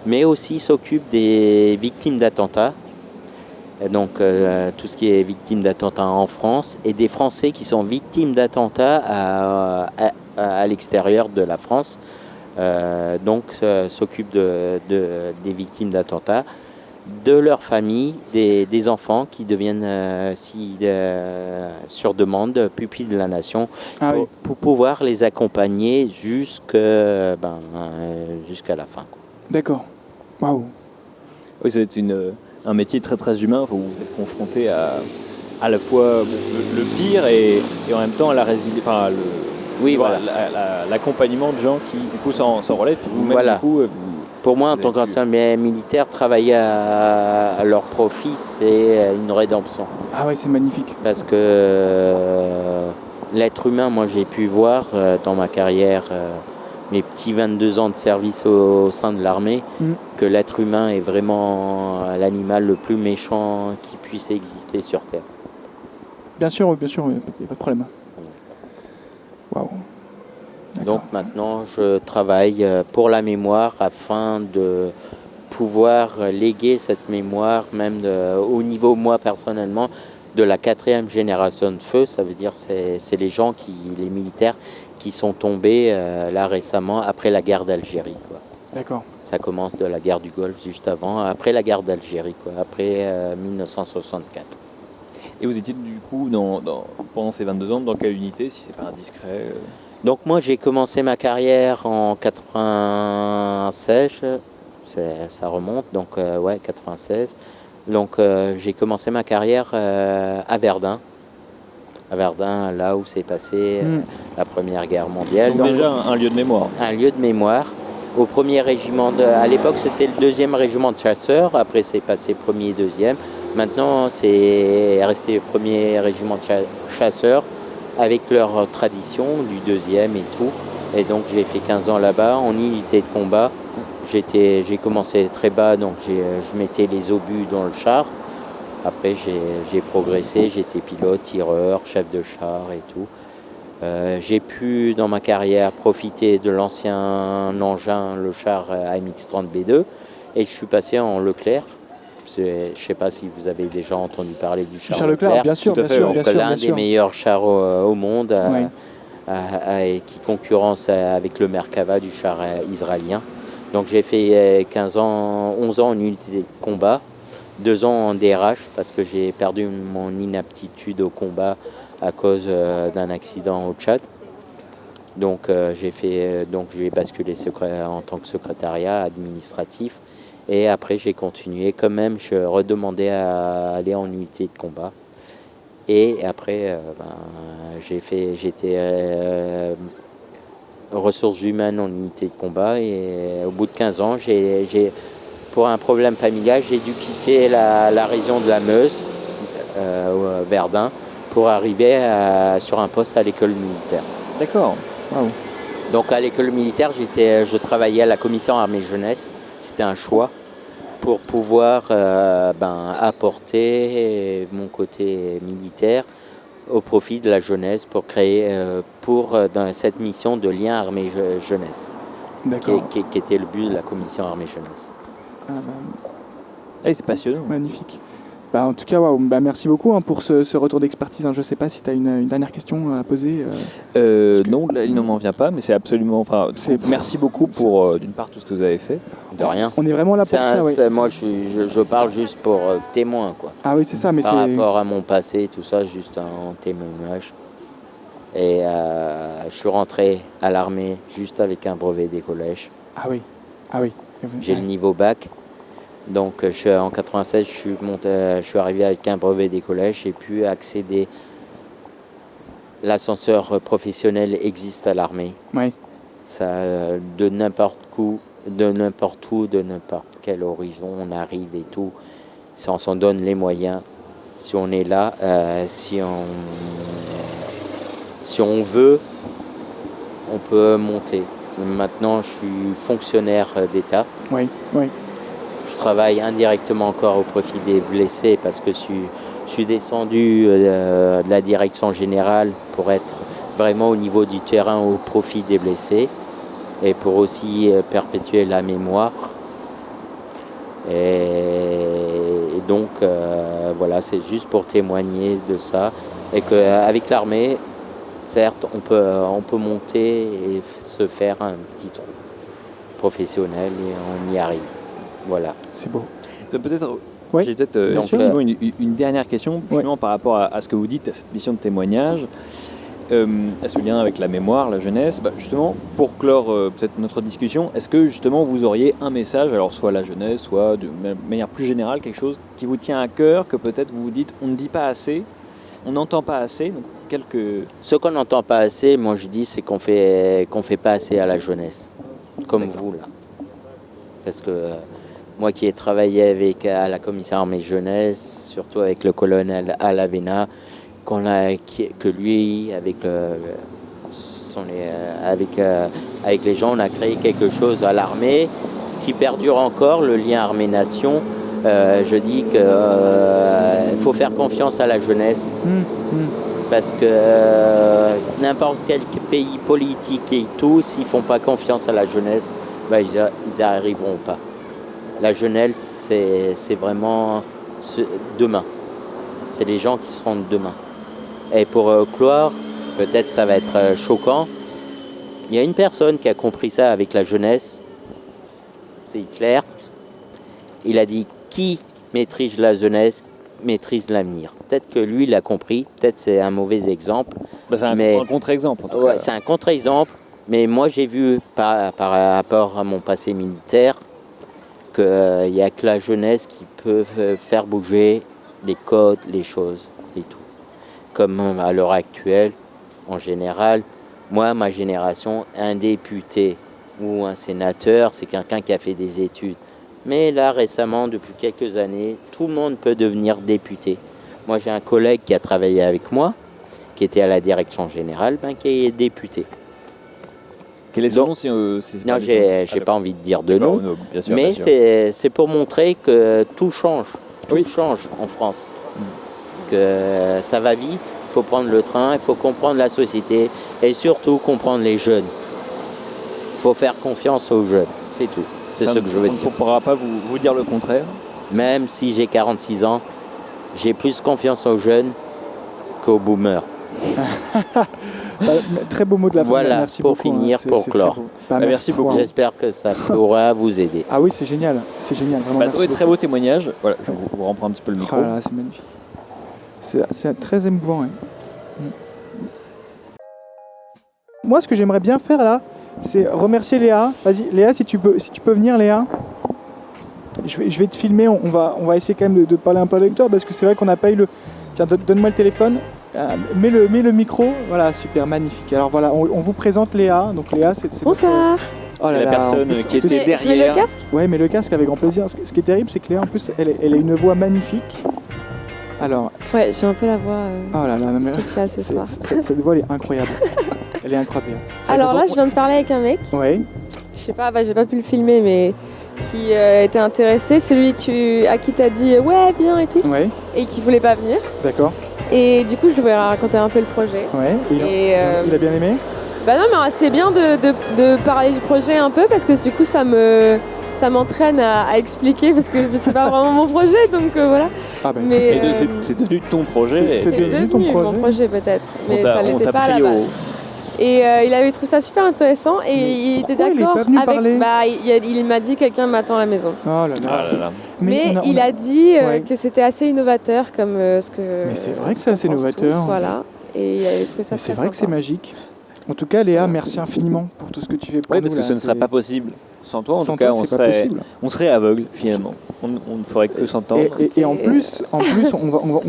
mais aussi s'occupe des victimes d'attentats Et donc tout ce qui est victime d'attentats en France et des Français qui sont victimes d'attentats à l'extérieur de la France. S'occupe des victimes d'attentats, de leur famille, des enfants qui deviennent, sur demande, pupilles de la nation, pour pouvoir les accompagner jusqu'à la fin, quoi. D'accord. Waouh. Oui, c'est un métier très très humain où vous êtes confronté à la fois le pire et en même temps à la résilience. Enfin, l'accompagnement de gens qui du coup s'en relèvent. Puis vous-même, Voilà. du coup, Pour moi, en tant qu'ancien militaire, travailler à leur profit, c'est une rédemption. Ah ouais, c'est magnifique. Parce que l'être humain, moi j'ai pu voir dans ma carrière, mes petits 22 ans de service au sein de l'armée, que l'être humain est vraiment l'animal le plus méchant qui puisse exister sur Terre. Bien sûr, il n'y a pas de problème. Waouh. Donc maintenant, je travaille pour la mémoire afin de pouvoir léguer cette mémoire, même au niveau, moi personnellement, de la 4e génération de feu. Ça veut dire c'est les gens, les militaires qui sont tombés là récemment après la guerre d'Algérie, quoi. D'accord. Ça commence de la guerre du Golfe juste avant, après la guerre d'Algérie, quoi, après 1964. Et vous étiez du coup pendant ces 22 ans dans quelle unité, si c'est pas indiscret Donc moi j'ai commencé ma carrière en 96, ça remonte, donc 96. Donc j'ai commencé ma carrière à Verdun. À Verdun, là où s'est passée la Première Guerre mondiale. Donc déjà un lieu de mémoire. Un lieu de mémoire. Au premier régiment, à l'époque c'était le 2e régiment de chasseurs, après c'est passé 1er, 2e. Maintenant c'est resté 1er régiment de chasseurs avec leur tradition du 2e et tout. Et donc j'ai fait 15 ans là-bas en unité de combat. J'ai commencé très bas, donc je mettais les obus dans le char. Après j'ai progressé, j'étais pilote, tireur, chef de char et tout. J'ai pu dans ma carrière profiter de l'ancien engin, le char AMX-30B2, et je suis passé en Leclerc. Je ne sais pas si vous avez déjà entendu parler du char Leclerc. Bien sûr, bien sûr. L'un des meilleurs chars au monde, qui concurrence avec le Merkava du char israélien. Donc j'ai fait 11 ans en unité de combat, 2 ans en DRH parce que j'ai perdu mon inaptitude au combat à cause d'un accident au Tchad. Donc j'ai basculé en tant que secrétariat administratif. Et après, j'ai continué quand même, je redemandais à aller en unité de combat. Et après, j'étais ressources humaines en unité de combat. Et au bout de 15 ans, pour un problème familial, j'ai dû quitter la région de la Meuse, Verdun, pour arriver sur un poste à l'école militaire. D'accord. Wow. Donc à l'école militaire, je travaillais à la commission armée-jeunesse. C'était un choix pour pouvoir apporter mon côté militaire au profit de la jeunesse pour créer dans cette mission de lien armée-jeunesse, qui était le but de la commission armée-jeunesse. C'est passionnant. Magnifique. En tout cas, merci beaucoup pour ce retour d'expertise. Je ne sais pas si tu as une dernière question à poser. Non, là, il ne m'en vient pas, mais c'est absolument... merci beaucoup pour, d'une part, tout ce que vous avez fait. De rien. On est vraiment là pour ça. Ouais. Moi, je parle juste pour témoin, quoi. Ah oui, c'est ça. Mais par rapport à mon passé, tout ça, juste un témoignage. Et je suis rentré à l'armée juste avec un brevet des collèges. Ah oui. J'ai le niveau bac. Donc en 96, je suis arrivé avec un brevet des collèges. J'ai pu accéder. L'ascenseur professionnel existe à l'armée. Oui. Ça, de n'importe où, de n'importe quel horizon on arrive et tout. Si on s'en donne les moyens, si on est là, si on veut, on peut monter. Maintenant, je suis fonctionnaire d'État. Oui. Je travaille indirectement encore au profit des blessés parce que je suis descendu de la direction générale pour être vraiment au niveau du terrain au profit des blessés et pour aussi perpétuer la mémoire. Et Donc voilà, c'est juste pour témoigner de ça. Et qu'avec l'armée, certes, on peut monter et se faire un petit trou professionnel et on y arrive. Voilà. C'est beau. Peut-être, Ouais, j'ai peut-être bien sûr. effectivement une dernière question, justement par rapport à ce que vous dites, à cette mission de témoignage, à ce lien avec la mémoire, la jeunesse. Justement, pour clore peut-être notre discussion, est-ce que justement vous auriez un message, alors soit à la jeunesse, soit de manière plus générale, quelque chose qui vous tient à cœur, que peut-être vous vous dites on ne dit pas assez, on n'entend pas assez, donc Ce qu'on n'entend pas assez, moi je dis, c'est qu'on fait pas assez à la jeunesse, comme vous là. Parce que moi qui ai travaillé à la commissaire armée jeunesse, surtout avec le colonel Alavena, que lui, avec les gens, on a créé quelque chose à l'armée qui perdure encore, le lien armée-nation. Je dis qu'il faut faire confiance à la jeunesse. Parce que n'importe quel pays politique et tout, s'ils ne font pas confiance à la jeunesse, ils n'y arriveront pas. La jeunesse, c'est vraiment demain. C'est les gens qui seront de demain. Et pour clore, peut-être ça va être choquant, il y a une personne qui a compris ça avec la jeunesse, c'est Hitler. Il a dit « Qui maîtrise la jeunesse maîtrise l'avenir ». Peut-être que lui, il a compris, peut-être c'est un mauvais exemple. c'est un contre-exemple en tout cas. Ouais, c'est un contre-exemple, mais moi j'ai vu par rapport à mon passé militaire qu'il n'y a que la jeunesse qui peut faire bouger les codes, les choses et tout. Comme à l'heure actuelle, en général, moi, ma génération, un député ou un sénateur, c'est quelqu'un qui a fait des études. Mais là, récemment, depuis quelques années, tout le monde peut devenir député. Moi, j'ai un collègue qui a travaillé avec moi, qui était à la direction générale, qui est député. Quel est son nom Non, j'ai pas envie de dire de nom, bien sûr, mais bien sûr. c'est pour montrer que tout change. Tout change en France. Que ça va vite, il faut prendre le train, il faut comprendre la société et surtout comprendre les jeunes. Il faut faire confiance aux jeunes, c'est tout. C'est ce que je veux dire. On ne pourra pas vous dire le contraire. Même si j'ai 46 ans, j'ai plus confiance aux jeunes qu'aux boomers. Très beau mot de la fin. Voilà, merci pour beaucoup, finir, pour clore. Merci beaucoup. J'espère que ça pourra vous aider. Ah oui, c'est génial, vraiment. Merci Très beau témoignage. Voilà, je vous reprends un petit peu le micro. Oh là là, c'est magnifique. C'est très émouvant. Moi, ce que j'aimerais bien faire là, c'est remercier Léa. Vas-y, Léa, si tu peux venir, Léa. Je vais te filmer. On va essayer quand même de parler un peu avec toi parce que c'est vrai qu'on n'a pas eu le. Tiens, donne-moi le téléphone. Mets le micro. Voilà, super, magnifique. Alors voilà, on vous présente Léa. Donc Léa, c'est Bonsoir. Oh là c'est la là, personne en plus, qui était derrière. Je mets le casque ? Ouais, mais le casque avec grand plaisir. Ce qui est terrible, c'est que Léa, en plus, elle a une voix magnifique. Alors. Ouais, j'ai un peu la voix Oh là là, spéciale ce soir. Cette voix, elle est incroyable. Elle est incroyable. Alors là, je viens de parler avec un mec. Ouais. Je sais pas, j'ai pas pu le filmer, mais qui était intéressé. Celui à qui t'as dit ouais, viens et tout. Ouais. Et qui voulait pas venir. D'accord. Et du coup, je lui ai raconté un peu le projet. Ouais. Et il a bien aimé ? Bah non, mais c'est bien de parler du projet un peu parce que du coup, ça m'entraîne à expliquer parce que c'est pas vraiment mon projet, donc voilà. Ah bah, mais c'est devenu ton projet. c'est devenu ton projet. mon projet peut-être, mais ça on l'était t'a pas à la pris base. Et il avait trouvé ça super intéressant et il était pourquoi il est d'accord pas venu parler avec. Il m'a dit quelqu'un m'attend à la maison. Oh là là. Ah là là. Mais on il a dit ouais. que c'était assez innovateur comme ce que. Mais c'est vrai que c'est assez qu'on pense novateur. tous, voilà. Et il avait trouvé ça Mais c'est très vrai que c'est sympa. magique. En tout cas, Léa, merci infiniment pour tout ce que tu fais pour Oui, nous. parce que là. ce ne serait C'est- pas possible. Sans toi, en Sans tout cas, toi, c'est pas possible. on serait aveugle finalement. On ne ferait que s'entendre. Et en plus, on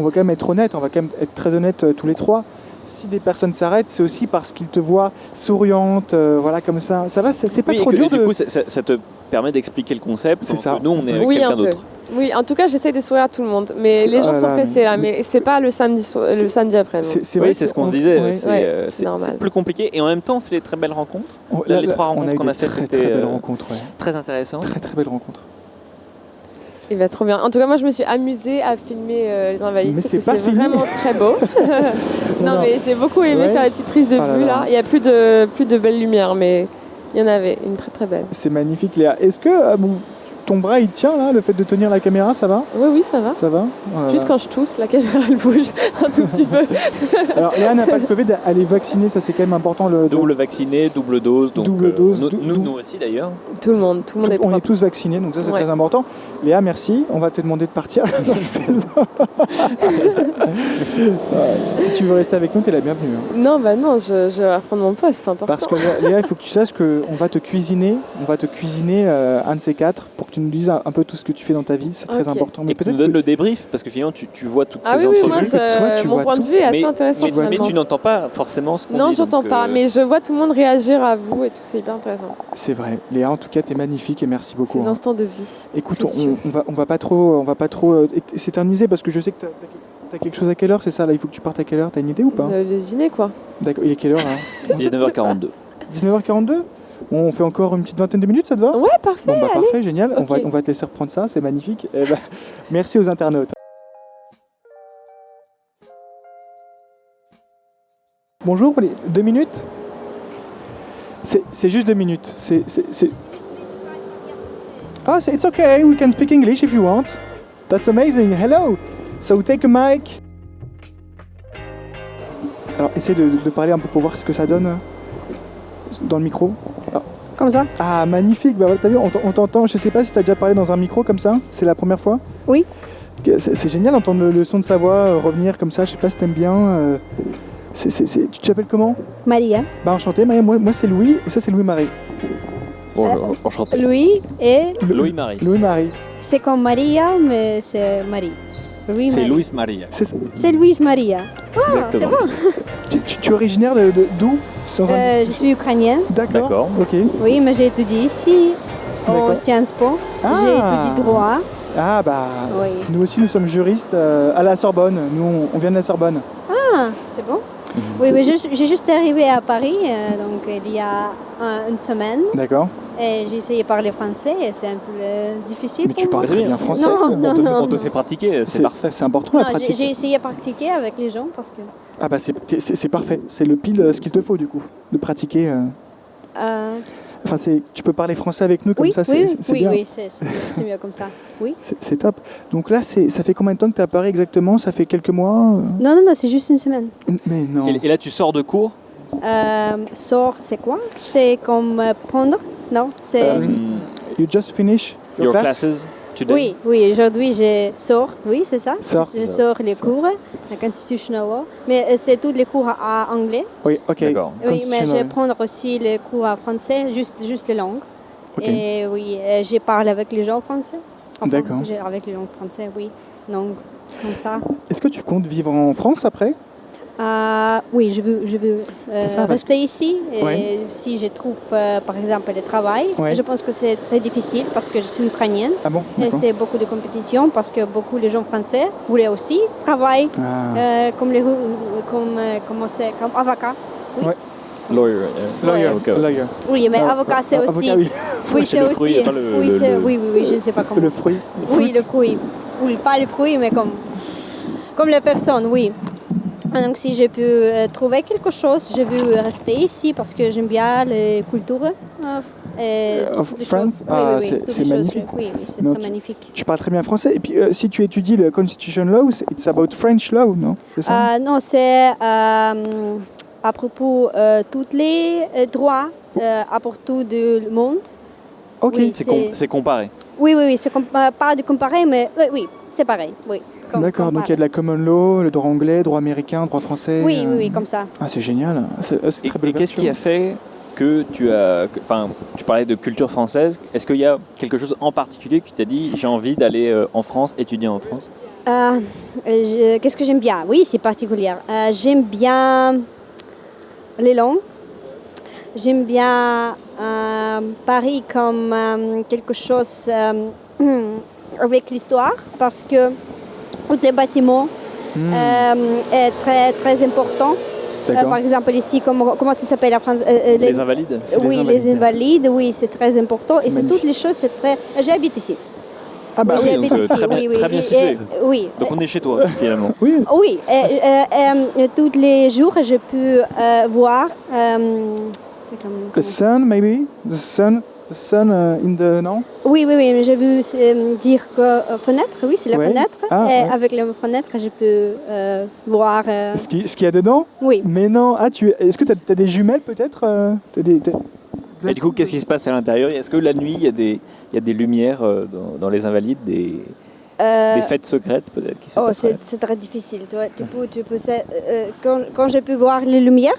va quand même être honnête, on va quand même être très honnête tous les trois. Si des personnes s'arrêtent, c'est aussi parce qu'ils te voient souriante, voilà, comme ça. Ça va, c'est pas Oui, trop et que, dur et du de... coup, ça te permet d'expliquer le concept. C'est alors ça. que nous, on est avec Oui, quelqu'un un peu. d'autre. Oui, en tout cas, j'essaie de sourire à tout le monde. Mais C'est- les gens oh là sont là, pressés là, mais- mais c'est pas le samedi après-midi. C'est Oui, vrai c'est ce qu'on se qu'on- disait. ouais. c'est normal. C'est plus compliqué. Et en même temps, on fait des très belles rencontres. Là, les trois on rencontres a eu qu'on des a faites très étaient, très belles rencontres. Ouais. Très intéressantes. Très très belles rencontres. Et bah trop bien. En tout cas, moi, je me suis amusée à filmer les Invalides Mais parce c'est que pas c'est fini. vraiment très beau. Non, non, mais j'ai beaucoup aimé Ouais. faire les petites prises de Ah là vue là. là. Il y a plus de belles lumières, mais il y en avait une très très belle. C'est magnifique, Léa. Est-ce que ton bras il tient là, le fait de tenir la caméra, ça va? Oui, ça va. Ça va? Juste quand je tousse, la caméra elle bouge un tout petit peu. Alors Léa n'a pas le Covid, elle est vaccinée, ça c'est quand même important. Double vacciné, double dose. Donc, Double dose, nous aussi d'ailleurs. Tout le monde est On est propre. tous vaccinés, donc ça c'est Ouais. très important. Léa, merci. On va te demander de partir. Non, je plaisante. Si tu veux rester avec nous, t'es la bienvenue. Hein. Non, bah non, je vais reprendre mon poste, c'est important. Parce que Léa, il faut que tu saches qu'on va te cuisiner, un de ces quatre pour que tu nous dises un peu tout ce que tu fais dans ta vie. C'est très Ok. important. Mais Et que tu nous peut-être donnes le débrief, parce que finalement tu vois toutes Ah ces oui, entrevues. moi, toi, tu mon vois point de tout. vue est assez mais, intéressant mais finalement. tu n'entends pas forcément ce qu'on dit. Non, donc, j'entends pas, mais je vois tout le monde réagir à vous et tout, c'est hyper intéressant. c'est vrai. Léa, en tout cas, t'es magnifique et merci beaucoup. Ces hein. instants de vie. Écoute, précieux. on va pas trop s'éterniser parce que je sais que t'as quelque chose à quelle heure, c'est ça là? Il faut que tu partes à quelle heure? T'as une idée ou pas? Le dîner quoi. D'accord, il est quelle heure là? 19h42. 19h42? Bon, on fait encore une petite vingtaine de minutes, ça te va? Ouais, parfait. Bon bah parfait, génial. Ok. On va te laisser reprendre ça, c'est magnifique. Eh ben, merci aux internautes. Bonjour, allez, 2 minutes? C'est juste 2 minutes. Ah, it's okay, we can speak English if you want. That's amazing, hello! So take a mic. Alors, essaie de parler un peu pour voir ce que ça donne dans le micro. Comme ça? Ah, magnifique, bah voilà, t'as vu, on t'entend. Je sais pas si t'as déjà parlé dans un micro comme ça, c'est la première fois? Oui. C'est génial d'entendre le son de sa voix revenir comme ça, je sais pas si t'aimes bien. Tu t'appelles comment? Maria. Bah enchanté, Maria, moi c'est Louis, et ça c'est Louis-Marie. Bonjour, enchanté. Louis et Louis-Marie. Louis-Marie. c'est comme Maria, mais c'est Marie. Louis C'est Marie. Louis Maria. C'est Louise Maria. Exactement. C'est bon. Tu es originaire d'où? Sans indiscrétion. Je suis ukrainienne. D'accord. Ok. Oui, mais j'ai étudié ici, D'accord. au Sciences Po. Ah. J'ai étudié droit. Ah bah, Oui. nous aussi nous sommes juristes à la Sorbonne. Nous on vient de la Sorbonne. Ah, c'est bon. Oui, mais j'ai juste arrivé à Paris, donc il y a une semaine. D'accord. Et j'ai essayé de parler français et c'est un peu difficile Mais pour tu parles moi. très bien français. Non, non, On te non. fait pratiquer, c'est parfait. C'est important la Non, pratique. j'ai essayé de pratiquer avec les gens parce que... Ah bah c'est parfait. C'est le pile ce qu'il te faut du coup. De pratiquer. Enfin tu peux parler français avec nous comme oui, ça, c'est oui, bien. oui, c'est mieux comme ça. Oui. C'est top. Donc là, ça fait combien de temps que tu es à Paris exactement? Ça fait quelques mois Non, c'est juste une semaine. Mais non. Et là tu sors de cours. Sort, c'est quoi? C'est comme prendre? Non, c'est... You just finish Your class? classes today. Oui, aujourd'hui je sors, oui, c'est ça. Je sors les Sort. cours, la constitutional law, mais c'est tous les cours à anglais. Oui, ok. D'accord. Oui, mais je Constitutional. vais prendre aussi les cours à français, juste les langues. Ok. Et oui, je parle avec les gens français. D'accord. Avec les gens français, oui. Donc, comme ça. Est-ce que tu comptes vivre en France après? Oui, je veux C'est ça, parce rester ici. Et Ouais. si je trouve, par exemple, le travail, Ouais. je pense que c'est très difficile parce que je suis ukrainienne. Ah bon? Et D'accord. c'est beaucoup de compétition parce que beaucoup de gens français voulaient aussi travailler Ah. comme avocat. Lawyer. Lawyer. Ok. Lawyer. Oui, mais Ah, avocat, c'est avocat, aussi. oui. Oui, C'est c'est le aussi. fruit, enfin, le- oui, le- oui, je ne sais pas comment. Le fruit. Oui, le fruit. Oui, pas le fruit, mais comme les personnes, oui. Donc, si je peux trouver quelque chose, je veux rester ici parce que j'aime bien les cultures. Of les France? choses. Ah, oui, c'est toutes les choses, magnifique. Oui, c'est Non, très magnifique. Tu parles très bien français. Et puis, si tu étudies le Constitution Law, it's about French law, non? C'est ça? Non, c'est à propos de tous les droits à partout du monde. Ok. oui. C'est comparé. Oui, c'est pas de comparer, mais oui, c'est pareil. Oui, D'accord, donc il y a de la common law, le droit anglais, droit américain, droit français. Oui, comme ça. Ah, c'est génial. C'est Et, très belle et qu'est-ce version. qui a fait que tu parlais de culture française. Est-ce qu'il y a quelque chose en particulier qui t'a dit j'ai envie d'aller en France, étudier en France? Qu'est-ce que j'aime bien? Oui, c'est particulier. J'aime bien les langues. J'aime bien Paris comme quelque chose avec l'histoire parce que tous les bâtiments est très, très important. D'accord. Par exemple, ici, comment ça s'appelle la France Les Invalides? C'est Oui, les Invalides, oui, c'est très important. Et c'est toutes les choses, c'est très... J'habite ici. Ah bah Oui, oui, j'habite donc, ici, très bien- oui, oui. très bien Et- situé. oui. Donc on est chez toi finalement. oui. Oui, tous les jours, je peux voir... The sun, maybe? The sun? sun in the... Non? Oui, mais je veux dire que fenêtre, oui, c'est la Ouais. fenêtre. Ah, Et ouais. avec la fenêtre, je peux voir. Ce qu'il y a dedans? Oui. Mais non. Ah, est-ce que tu as des jumelles peut-être Et du coup, qu'est-ce qui se passe à l'intérieur? Est-ce que la nuit, il y a des lumières dans les Invalides, des fêtes secrètes peut-être qui se passent? C'est très difficile. Quand je peux voir les lumières,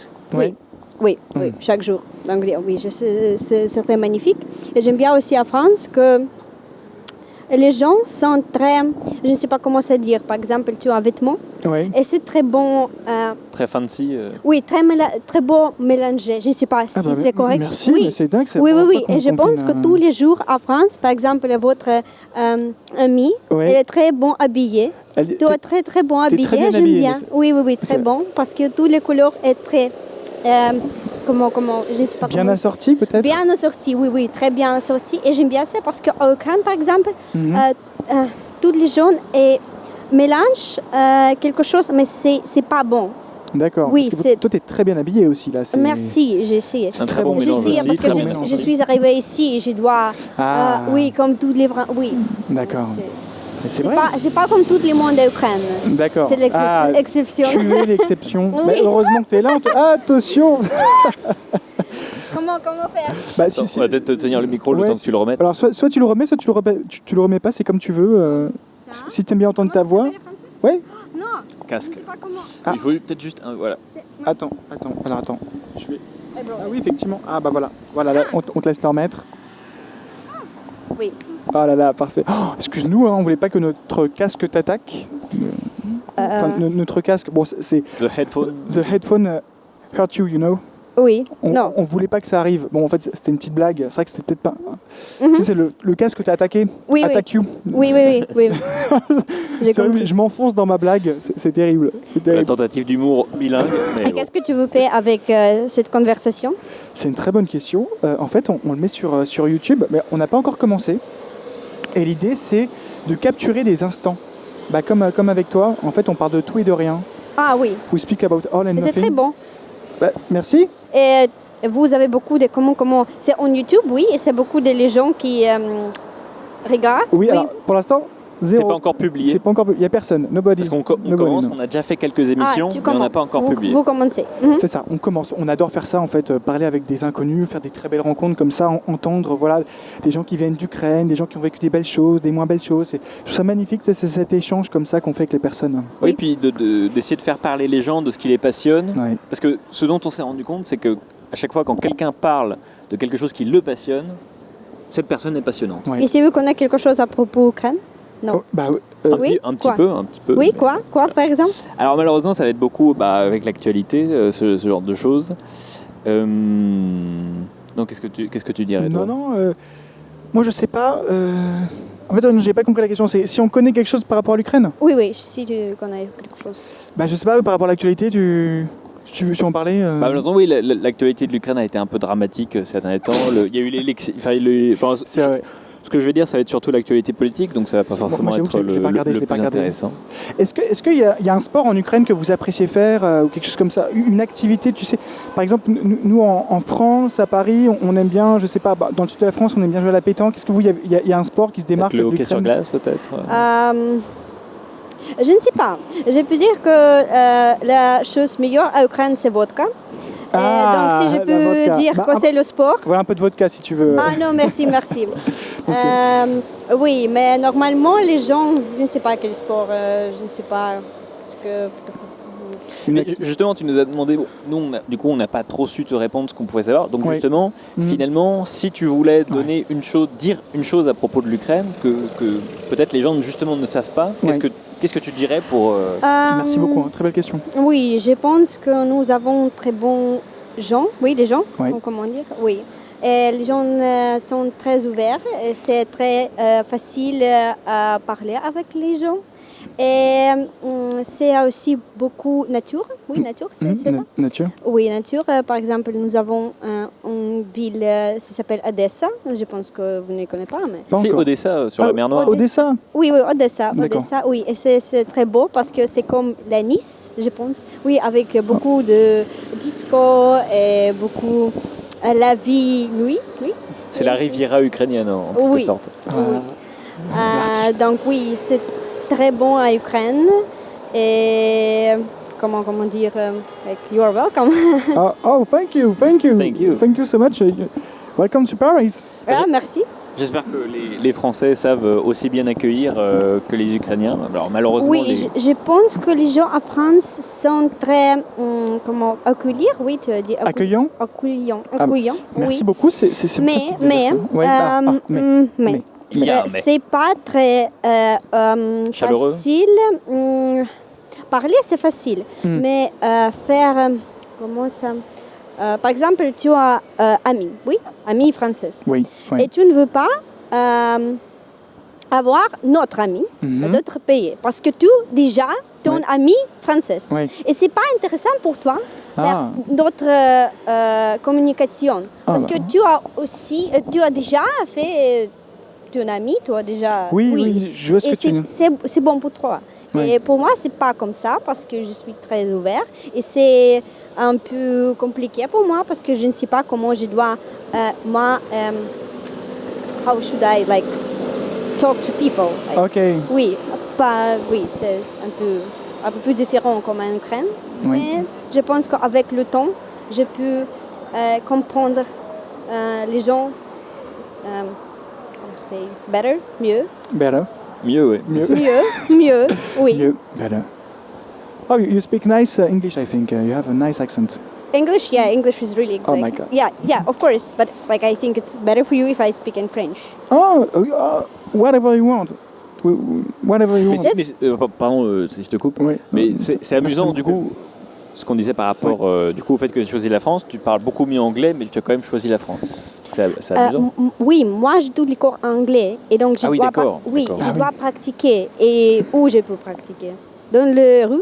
oui, chaque jour. Donc, oui, c'est très magnifique. Et j'aime bien aussi en France que les gens sont très, je ne sais pas comment ça dire, par exemple, tu as un vêtement Oui. et c'est très bon. Très fancy. Oui, très beau mélangé. Je ne sais pas si c'est correct. Merci, Oui. mais c'est dingue. Oui. Et je pense que tous les jours en France, par exemple, votre amie, elle est très bon habillée. Tu es très très bon t'es habillée, très bien j'aime habillée, bien. mais Oui, très bon, parce que tous les couleurs sont très, comment, je ne sais pas bien comment. assorti peut-être? Bien assorti, oui, très bien assorti. Et j'aime bien ça parce qu'en Ukraine, par exemple, tous les jaunes mélangent quelque chose, mais c'est pas bon. D'accord. Oui, parce que toi, tu es très bien habillée aussi là. Merci, j'ai essayé. C'est un très bon mélange J'essaie aussi, parce très bon que mélange. je suis arrivée ici et je dois, oui, comme tous les vrais, oui. D'accord. Mais c'est vrai. C'est pas comme tout le monde d'Ukraine. D'accord. C'est l'exception. Tu es l'exception. Oui. Mais heureusement que tu es là. Attention. Comment faire? Bah, Attends, on va peut-être te tenir le micro le Ouais, temps que tu le remettes. Alors soit tu le remets, soit tu le remets pas. C'est comme tu veux. Si tu aimes bien entendre ta voix. Ouais. Non, Casque. je sais pas comment. Ah. Il faut peut-être juste voilà. Attends. Alors attends. Je vais. Ah oui, effectivement. Ah bah voilà. Voilà, là, on te laisse le remettre. Oui. Ah là là, parfait. Oh, excuse-nous, on voulait pas que notre casque t'attaque. Enfin, notre casque, bon, c'est The headphone. the headphone hurt you, you know. Oui, On voulait pas que ça arrive. Bon, en fait, c'était une petite blague. C'est vrai que c'était peut-être pas. Tu sais, c'est le casque t'a attaqué. Oui, Attack you. Oui. J'ai C'est vrai, compris. je m'enfonce dans ma blague. C'est terrible. C'est La terrible. tentative d'humour bilingue. Mais Et bon. qu'est-ce que tu veux faire avec cette conversation? C'est une très bonne question. En fait, on le met sur YouTube, mais on n'a pas encore commencé. Et l'idée, c'est de capturer des instants. Bah, comme avec toi, en fait, on parle de tout et de rien. Ah oui, We speak about all and c'est nothing. très bon. Bah, merci. Et vous avez beaucoup de comment c'est en YouTube, oui, et c'est beaucoup de les gens qui regardent. Oui, alors, pour l'instant, zéro. C'est pas encore publié. C'est pas encore. Il n'y a personne. Nobody. Parce qu'on Nobody, commence, non. on a déjà fait quelques émissions, tu mais on n'a commences. pas encore publié. Vous commencez. Mhm. C'est ça, on commence. On adore faire ça, en fait, parler avec des inconnus, faire des très belles rencontres comme ça, entendre voilà, des gens qui viennent d'Ukraine, des gens qui ont vécu des belles choses, des moins belles choses. Je trouve ça magnifique, c'est cet échange comme ça qu'on fait avec les personnes. Oui, puis d'essayer de faire parler les gens de ce qui les passionne. Ouais. Parce que ce dont on s'est rendu compte, c'est que à chaque fois quand quelqu'un parle de quelque chose qui le passionne, cette personne est passionnante. Ouais. Et si vous connaissez quelque chose à propos Ukraine? Non. Oh, bah, Oui, Un petit quoi peu, un petit peu. Oui, quoi par exemple? Alors malheureusement, ça va être beaucoup avec l'actualité, ce genre de choses. Donc qu'est-ce que tu dirais toi? non, moi je sais pas. En fait, j'ai pas compris la question. C'est si on connaît quelque chose par rapport à l'Ukraine. Oui, si tu connais quelque chose. Bah, je sais pas, par rapport à l'actualité, si tu veux en parler. Malheureusement, oui, l'actualité de l'Ukraine a été un peu dramatique ces derniers temps. Il y a eu l'élection. C'est vrai. Ce que je vais dire, ça va être surtout l'actualité politique, donc ça va pas forcément j'avoue être que je l'ai pas regardé, je le l'ai pas plus regardé. intéressant. Est-ce qu'il y a un sport en Ukraine que vous appréciez faire ou quelque chose comme ça? Une activité, tu sais. Par exemple, nous en France, à Paris, on aime bien, je sais pas, dans le sud de la France, on aime bien jouer à la pétanque. Est-ce que vous, il y a un sport qui se démarque Le de hockey sur l'Ukraine? glace, peut-être. Je ne sais pas. Je peux dire que la chose meilleure à Ukraine, c'est vodka. Ah, donc si je la peux vodka. dire Bah, que c'est le sport. Voilà un peu de vodka si tu veux. Ah non, merci. Oui, mais normalement, les gens, je ne sais pas quel sport, je ne sais pas ce que... Mais justement, tu nous as demandé, nous, on n'a pas trop su te répondre ce qu'on pouvait savoir. Donc Oui. justement, finalement, si tu voulais donner dire une chose à propos de l'Ukraine que peut-être les gens justement ne savent pas, qu'est-ce que tu dirais pour... Merci beaucoup, très belle question. Oui, je pense que nous avons très bons gens. Oui, les gens, Oui. comment dire? Oui. Et les gens sont très ouverts. Et c'est très facile à parler avec les gens. Et c'est aussi beaucoup nature. Oui, nature, c'est ça? Nature. Oui, nature. Par exemple, nous avons une ville qui s'appelle Odessa. Je pense que vous ne connaissez pas. Mais... Pas Si, encore. Odessa, sur la mer Noire. Odessa. Oui, Odessa. D'accord. Odessa, oui. Et c'est très beau parce que c'est comme la Nice, je pense. Oui, avec beaucoup de disco et beaucoup la vie nuit. Oui. C'est la Riviera ukrainienne en quelque Oui. sorte. Oui. Donc oui, c'est très bon à Ukraine. Et comment dire, like, you are welcome. Oh, thank you. Thank you. Thank you so much. Welcome to Paris. Ah, merci. J'espère que les Français savent aussi bien accueillir que les Ukrainiens. Alors malheureusement, Oui, je pense que les gens en France sont très, comment, accueillir, oui, tu as dit. Accueillant. Accueillant, Merci oui. beaucoup. C'est fantastique de dire ça. Ouais, mais. C'est pas très Chaleureux. facile. Parler, c'est facile. Mais faire, comment ça par exemple, tu as amie française. Oui. Et tu ne veux pas avoir notre ami d'autres pays. Parce que tu déjà ton ami française. Oui. Et c'est pas intéressant pour toi faire d'autres communications. Parce que tu as déjà fait ton ami, tu as déjà... Oui, je vois ce que tu veux dire. C'est bon pour toi. Oui. Et pour moi, c'est pas comme ça parce que je suis très ouverte et c'est un peu compliqué pour moi parce que je ne sais pas comment je dois how should I like talk to people. Like, Ok. Oui, c'est un peu plus différent comme en Ukraine, mais je pense qu'avec le temps, je peux comprendre les gens mieux. Better. mieux, oui. Mieux, oui. Mieux. Better. Oh, you speak nice English, I think. You have a nice accent. English is really Oh like, my God. Yeah, of course, but like I think it's better for you if I speak in French. Whatever you want. Whatever you want. Pardon si je te coupe, Oui. mais c'est amusant du coup, ce qu'on disait par rapport du coup, au fait que tu choisis la France, tu parles beaucoup mieux anglais, mais tu as quand même choisi la France. C'est amusant. Oui, moi je dois les cours anglais et donc je dois d'accord. je dois pratiquer. Et où je peux pratiquer? Dans le rue,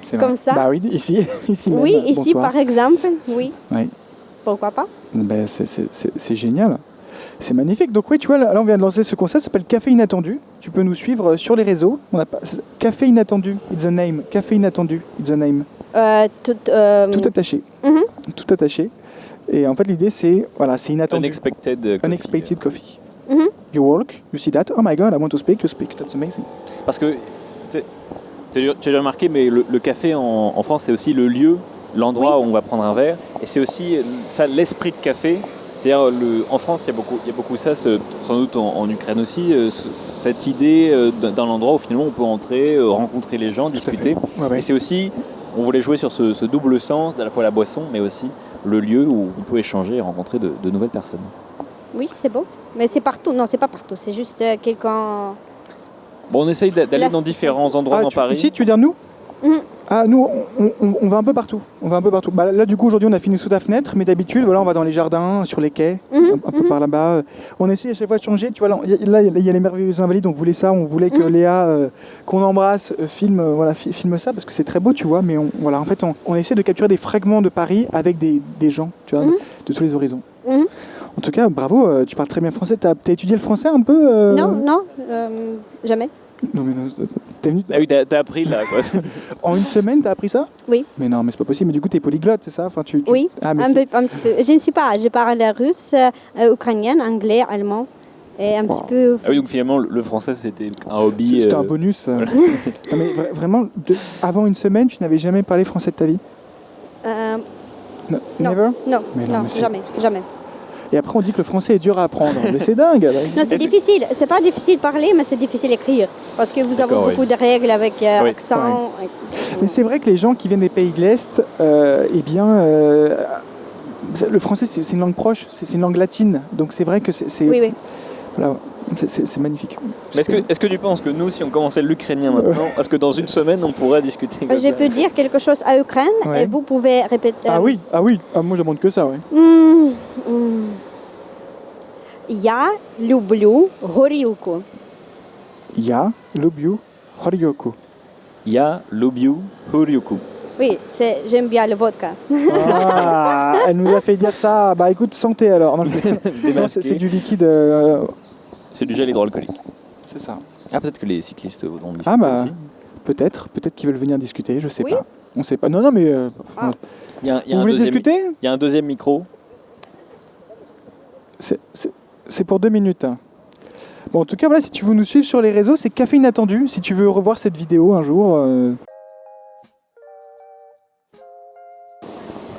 C'est comme vrai. ça. Bah oui, ici même. Oui, ici Bonsoir. par exemple, oui. Oui. Pourquoi pas? Ben, c'est génial. C'est magnifique. Donc oui, tu vois, là on vient de lancer ce concept, ça s'appelle Café Inattendu. Tu peux nous suivre sur les réseaux. Café Inattendu, it's the name. Café Inattendu, it's the name. Tout attaché. Tout attaché. Et en fait, l'idée, c'est inattendu. Unexpected coffee. You walk, you see that. Oh my God, I want to speak, you speak. That's amazing. Parce que tu as remarqué, mais le café en France, c'est aussi le lieu, l'endroit où on va prendre un verre. Et c'est aussi ça, l'esprit de café. C'est-à-dire, en France, il y a beaucoup ça, sans doute en Ukraine aussi, cette idée d'un endroit où finalement on peut entrer, rencontrer les gens, discuter. Ouais. Et c'est aussi, on voulait jouer sur ce double sens, à la fois la boisson, mais aussi le lieu où on peut échanger et rencontrer de nouvelles personnes. Oui, c'est beau. Mais c'est partout. Non, c'est pas partout. C'est juste quelqu'un... Bon, on essaye d'aller dans différents endroits dans Paris. Ici, tu veux dire nous nous, on va un peu partout. Bah, là, du coup, aujourd'hui, on a fini sous ta fenêtre, mais d'habitude, voilà, on va dans les jardins, sur les quais, un peu par là-bas. On essaie à chaque fois de changer. Tu vois, là, il y a les Merveilleux Invalides. On voulait ça. On voulait que Léa, qu'on embrasse, filme ça parce que c'est très beau, tu vois. Mais en fait, on essaie de capturer des fragments de Paris avec des gens, tu vois, de tous les horizons. En tout cas, bravo. Tu parles très bien français. T'as étudié le français un peu Non, jamais. Non, mais non, t'es venu. Ah oui, t'as appris là, quoi. En une semaine, t'as appris ça? Oui. Mais non, mais c'est pas possible. Mais du coup, t'es polyglotte, c'est ça? Enfin, Oui, Ah, mais un peu. Je ne sais pas, je parle russe, ukrainien, anglais, allemand et un petit peu... Ah oui, donc finalement, le français, c'était un hobby. C'était un bonus. Non, mais vraiment, avant une semaine, tu n'avais jamais parlé français de ta vie? Non. Never? Non, Mais non, mais c'est- jamais. Et après, on dit que le français est dur à apprendre. Mais c'est dingue. Non, c'est difficile. C'est pas difficile de parler, mais c'est difficile d'écrire. Parce que vous avez D'accord, beaucoup de règles avec accent. Mais c'est vrai que les gens qui viennent des pays de l'Est, le français, c'est une langue proche, c'est une langue latine. Donc c'est vrai que c'est Oui. voilà, c'est magnifique. Mais est-ce que tu penses que nous, si on commençait l'ukrainien maintenant, est-ce que dans une semaine, on pourrait discuter comme Je ça peux dire quelque chose à Ukraine et vous pouvez répéter. Ah oui. Moi, je demande que ça, ouais. Я люблю горілку. Я люблю горілку. Я люблю горілку. Oui, j'aime bien le vodka. Ah, elle nous a fait dire ça. Bah écoute, santé alors. Non, c'est du liquide. C'est du gel hydroalcoolique. C'est ça. Ah, peut-être que les cyclistes vont discuter Ah bah, aussi. peut-être qu'ils veulent venir discuter, je sais Oui. pas. On sait pas. Non, mais... Il y a vous voulez discuter? Il y a un deuxième micro. C'est pour 2 minutes. Bon, en tout cas, voilà, si tu veux nous suivre sur les réseaux, c'est Café Inattendu. Si tu veux revoir cette vidéo un jour.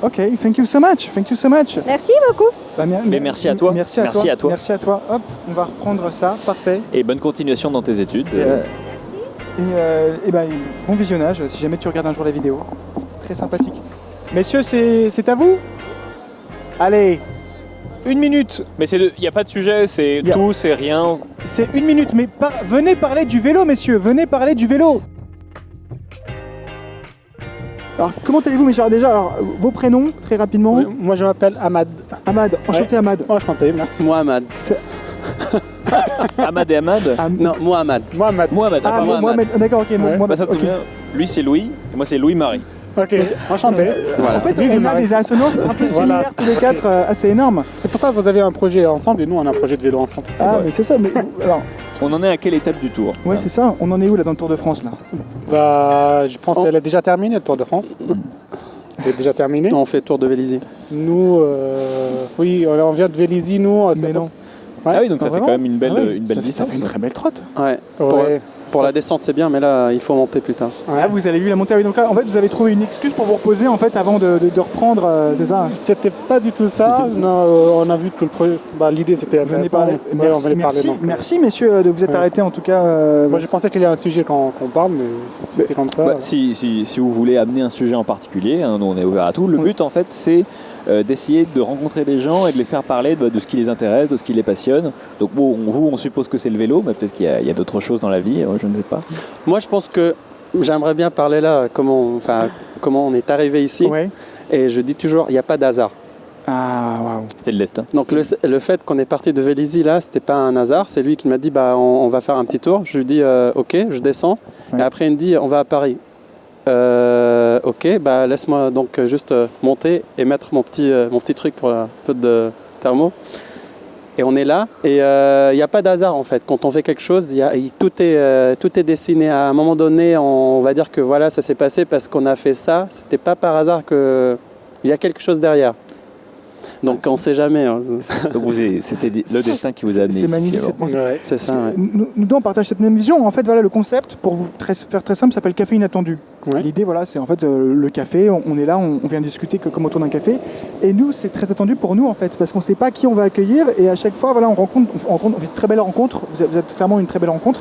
Ok, thank you so much. Thank you so much. Merci beaucoup. Bah, Mais merci à toi. Merci à Merci toi. à toi. Merci à toi. Hop, on va reprendre ça. Parfait. Et bonne continuation dans tes études. Et bah, bon visionnage si jamais tu regardes un jour la vidéo. Très sympathique. Messieurs, c'est à vous. Allez, 1 minute. Mais il n'y a pas de sujet, c'est Y a- tout, c'est rien. C'est 1 minute, mais venez parler du vélo, messieurs. Venez parler du vélo. Alors, comment allez-vous, mes chers? Déjà, alors, vos prénoms, très rapidement. Oui, moi je m'appelle Ahmad. Ahmad, enchanté Ahmad. Enchanté, merci. Mohamed. Ahmad et Ahmad Non, Mohamed. Mohamed. Mohamed, Ah, Mohamed. Mohamed, d'accord, ok. Ouais. Mohamed, Bah, ça tombe ok. bien. Lui c'est Louis, et moi c'est Louis-Marie. Ok, enchanté. Voilà. En fait, Lui, on a Marie. des assonances un peu Voilà. similaires tous les quatre, assez énormes. C'est pour ça que vous avez un projet ensemble et nous on a un projet de vélo ensemble. Ah, Ouais. mais c'est ça. Mais, alors, On en est à quelle étape du tour? ouais, c'est ça. On en est où là dans le Tour de France là? Bah, je pense qu'elle est déjà terminée le Tour de France. Elle est déjà terminée. On fait tour de Vélizy. Nous, oui, on vient de Vélizy, nous. Mais non. Ouais. Ah oui, donc ça Ah, fait vraiment quand même une belle, Ah ouais, une belle ça distance. fait une très belle trotte. Ouais. Ouais. Pour la descente, c'est bien, mais là, il faut monter plus tard. Là, vous avez vu la montée. Ah oui, donc là, en fait, vous avez trouvé une excuse pour vous reposer en fait avant de reprendre, c'est ça? C'était pas du tout ça. Non, on a vu que le projet. Bah, l'idée c'était Venez intéressant. parler. Ouais, on Merci, venait parler. merci, donc, merci, messieurs, de vous être Ouais. arrêtés en tout cas. Moi, je pensais qu'il y a un sujet qu'on parle, mais si c'est comme ça. Bah, si vous voulez amener un sujet en particulier, hein, nous on est ouvert à tout. Le but en fait c'est d'essayer de rencontrer des gens et de les faire parler de ce qui les intéresse, de ce qui les passionne. Donc bon, on suppose que c'est le vélo, mais peut-être qu'il y a d'autres choses dans la vie, je ne sais pas. Moi, je pense que j'aimerais bien parler là, comment on est arrivé ici. Ouais. Et je dis toujours, il n'y a pas d'hasard. Ah, waouh. C'était le destin. Donc le fait qu'on est parti de Vélizy là, c'était pas un hasard. C'est lui qui m'a dit, bah on va faire un petit tour. Je lui dis, ok, je descends. Ouais. Et après il me dit, on va à Paris. Ok, bah laisse-moi donc juste monter et mettre mon petit truc pour un peu de thermo. Et on est là, et il n'y a pas d'hasard en fait. Quand on fait quelque chose, tout est dessiné. À un moment donné, on va dire que voilà, ça s'est passé parce qu'on a fait ça. C'était pas par hasard qu'il y a quelque chose derrière. Donc on ne sait jamais. Hein. Donc c'est le destin qui vous a amené C'est ici, magnifique finalement. cette pensée. Ouais. C'est ça. Ouais. Nous deux, on partage cette même vision. En fait, voilà, le concept, pour vous faire très simple, s'appelle Café Inattendu. Ouais. L'idée, voilà, c'est en fait le café. On est là, on vient discuter comme autour d'un café. Et nous, c'est très attendu pour nous, en fait, parce qu'on ne sait pas qui on va accueillir. Et à chaque fois, voilà, on fait de très belles rencontres. Vous êtes clairement une très belle rencontre.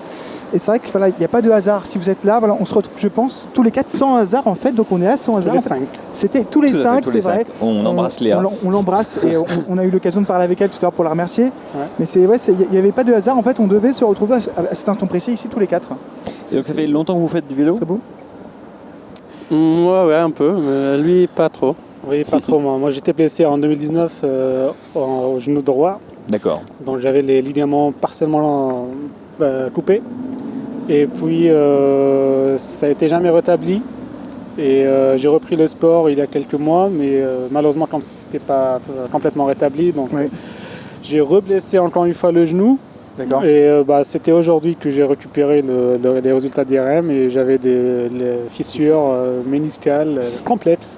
Et c'est vrai qu'il voilà, n'y a pas de hasard. Si vous êtes là, voilà, on se retrouve, je pense, tous les quatre sans hasard, en fait. Donc on est là sans hasard. Les En fait, 5. c'était tous les Tout à fait, cinq, tous c'est les vrai. cinq. On embrasse Léa. On l'embrasse et on a eu l'occasion de parler avec elle tout à l'heure pour la remercier. Ouais. Mais il n'y avait pas de hasard. En fait, on devait se retrouver à cet instant précis ici tous les quatre. Et donc ça fait longtemps que vous faites du vélo? C'est beau. Moi, ouais, un peu. Mais lui, pas trop. Oui, pas trop. Moi j'étais blessé en 2019 au genou droit. D'accord. Donc j'avais les ligaments partiellement coupés. Et puis ça a été jamais rétabli. Et j'ai repris le sport il y a quelques mois, mais malheureusement comme c'était pas complètement rétabli, donc Ouais. j'ai reblessé encore une fois le genou. D'accord. Et c'était aujourd'hui que j'ai récupéré les résultats d'IRM et j'avais des fissures méniscales complexes.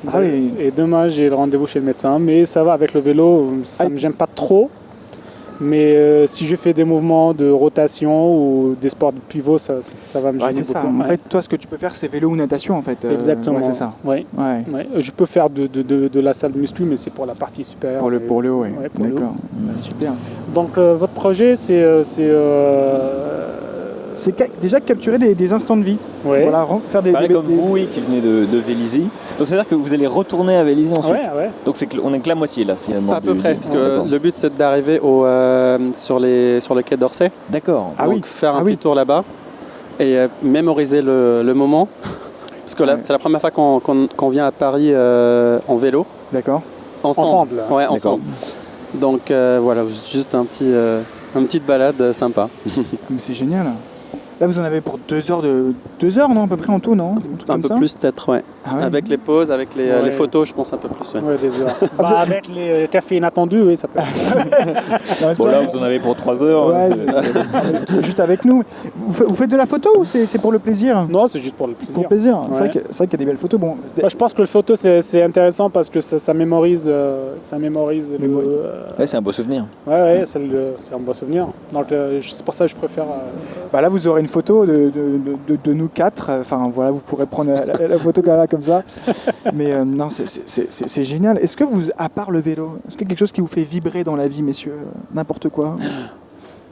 Ah oui. Et demain j'ai le rendez-vous chez le médecin, mais ça va avec le vélo, ça Ah. me gêne pas trop. Mais si je fais des mouvements de rotation ou des sports de pivot, ça va me Ouais, gêner c'est ça. beaucoup. En fait, toi, ce que tu peux faire, c'est vélo ou natation, en fait. Exactement. Ouais, c'est ça. Ouais. Ouais. Ouais. Je peux faire de la salle de muscu, mais c'est pour la partie supérieure. Pour le haut, ouais. Ouais, pour le D'accord. Super. Donc votre projet, c'est C'est déjà capturer des instants de vie. ouais. Voilà, faire des. Pareil comme vous, oui, qui venez de Vélizy. Donc c'est-à-dire que vous allez retourner à Vélizy ensuite. Ouais. Donc on est que la moitié là finalement. À peu près, parce que D'accord. le but c'est d'arriver sur le quai d'Orsay. D'accord. Ah donc oui. faire un Ah petit oui. tour là-bas et mémoriser le moment. Parce que là, Ouais. c'est la première fois qu'on vient à Paris en vélo. D'accord. Ensemble. Ouais, ensemble. Donc voilà, juste une petite balade sympa. Mais c'est génial. Là, vous en avez pour 2 heures non, à peu près en tout, non? Un truc Un comme peu ça. plus peut-être, ouais. ouais. Avec les pauses, avec Ouais. les photos, je pense un peu plus. Ouais. Ouais, des heures. Avec les cafés inattendus, oui, ça peut. Non, Bon, là, vous en avez pour 3 heures. Ouais, C'est- juste avec nous. Vous faites de la photo ou c'est pour le plaisir? Non, c'est juste pour le Pour plaisir. le plaisir. C'est Ouais. vrai qu'il y a des belles photos. Bon, Moi, je pense que le photo, c'est intéressant parce que ça mémorise, le. Ouais, c'est un beau souvenir. Ouais, c'est un bon souvenir. Donc, c'est pour ça que je préfère. bah là, vous aurez une photo de nous 4. Enfin, voilà, vous pourrez prendre la photo comme ça. Mais non, c'est génial. Est-ce que vous, à part le vélo, est-ce qu'il y a quelque chose qui vous fait vibrer dans la vie, messieurs? N'importe quoi.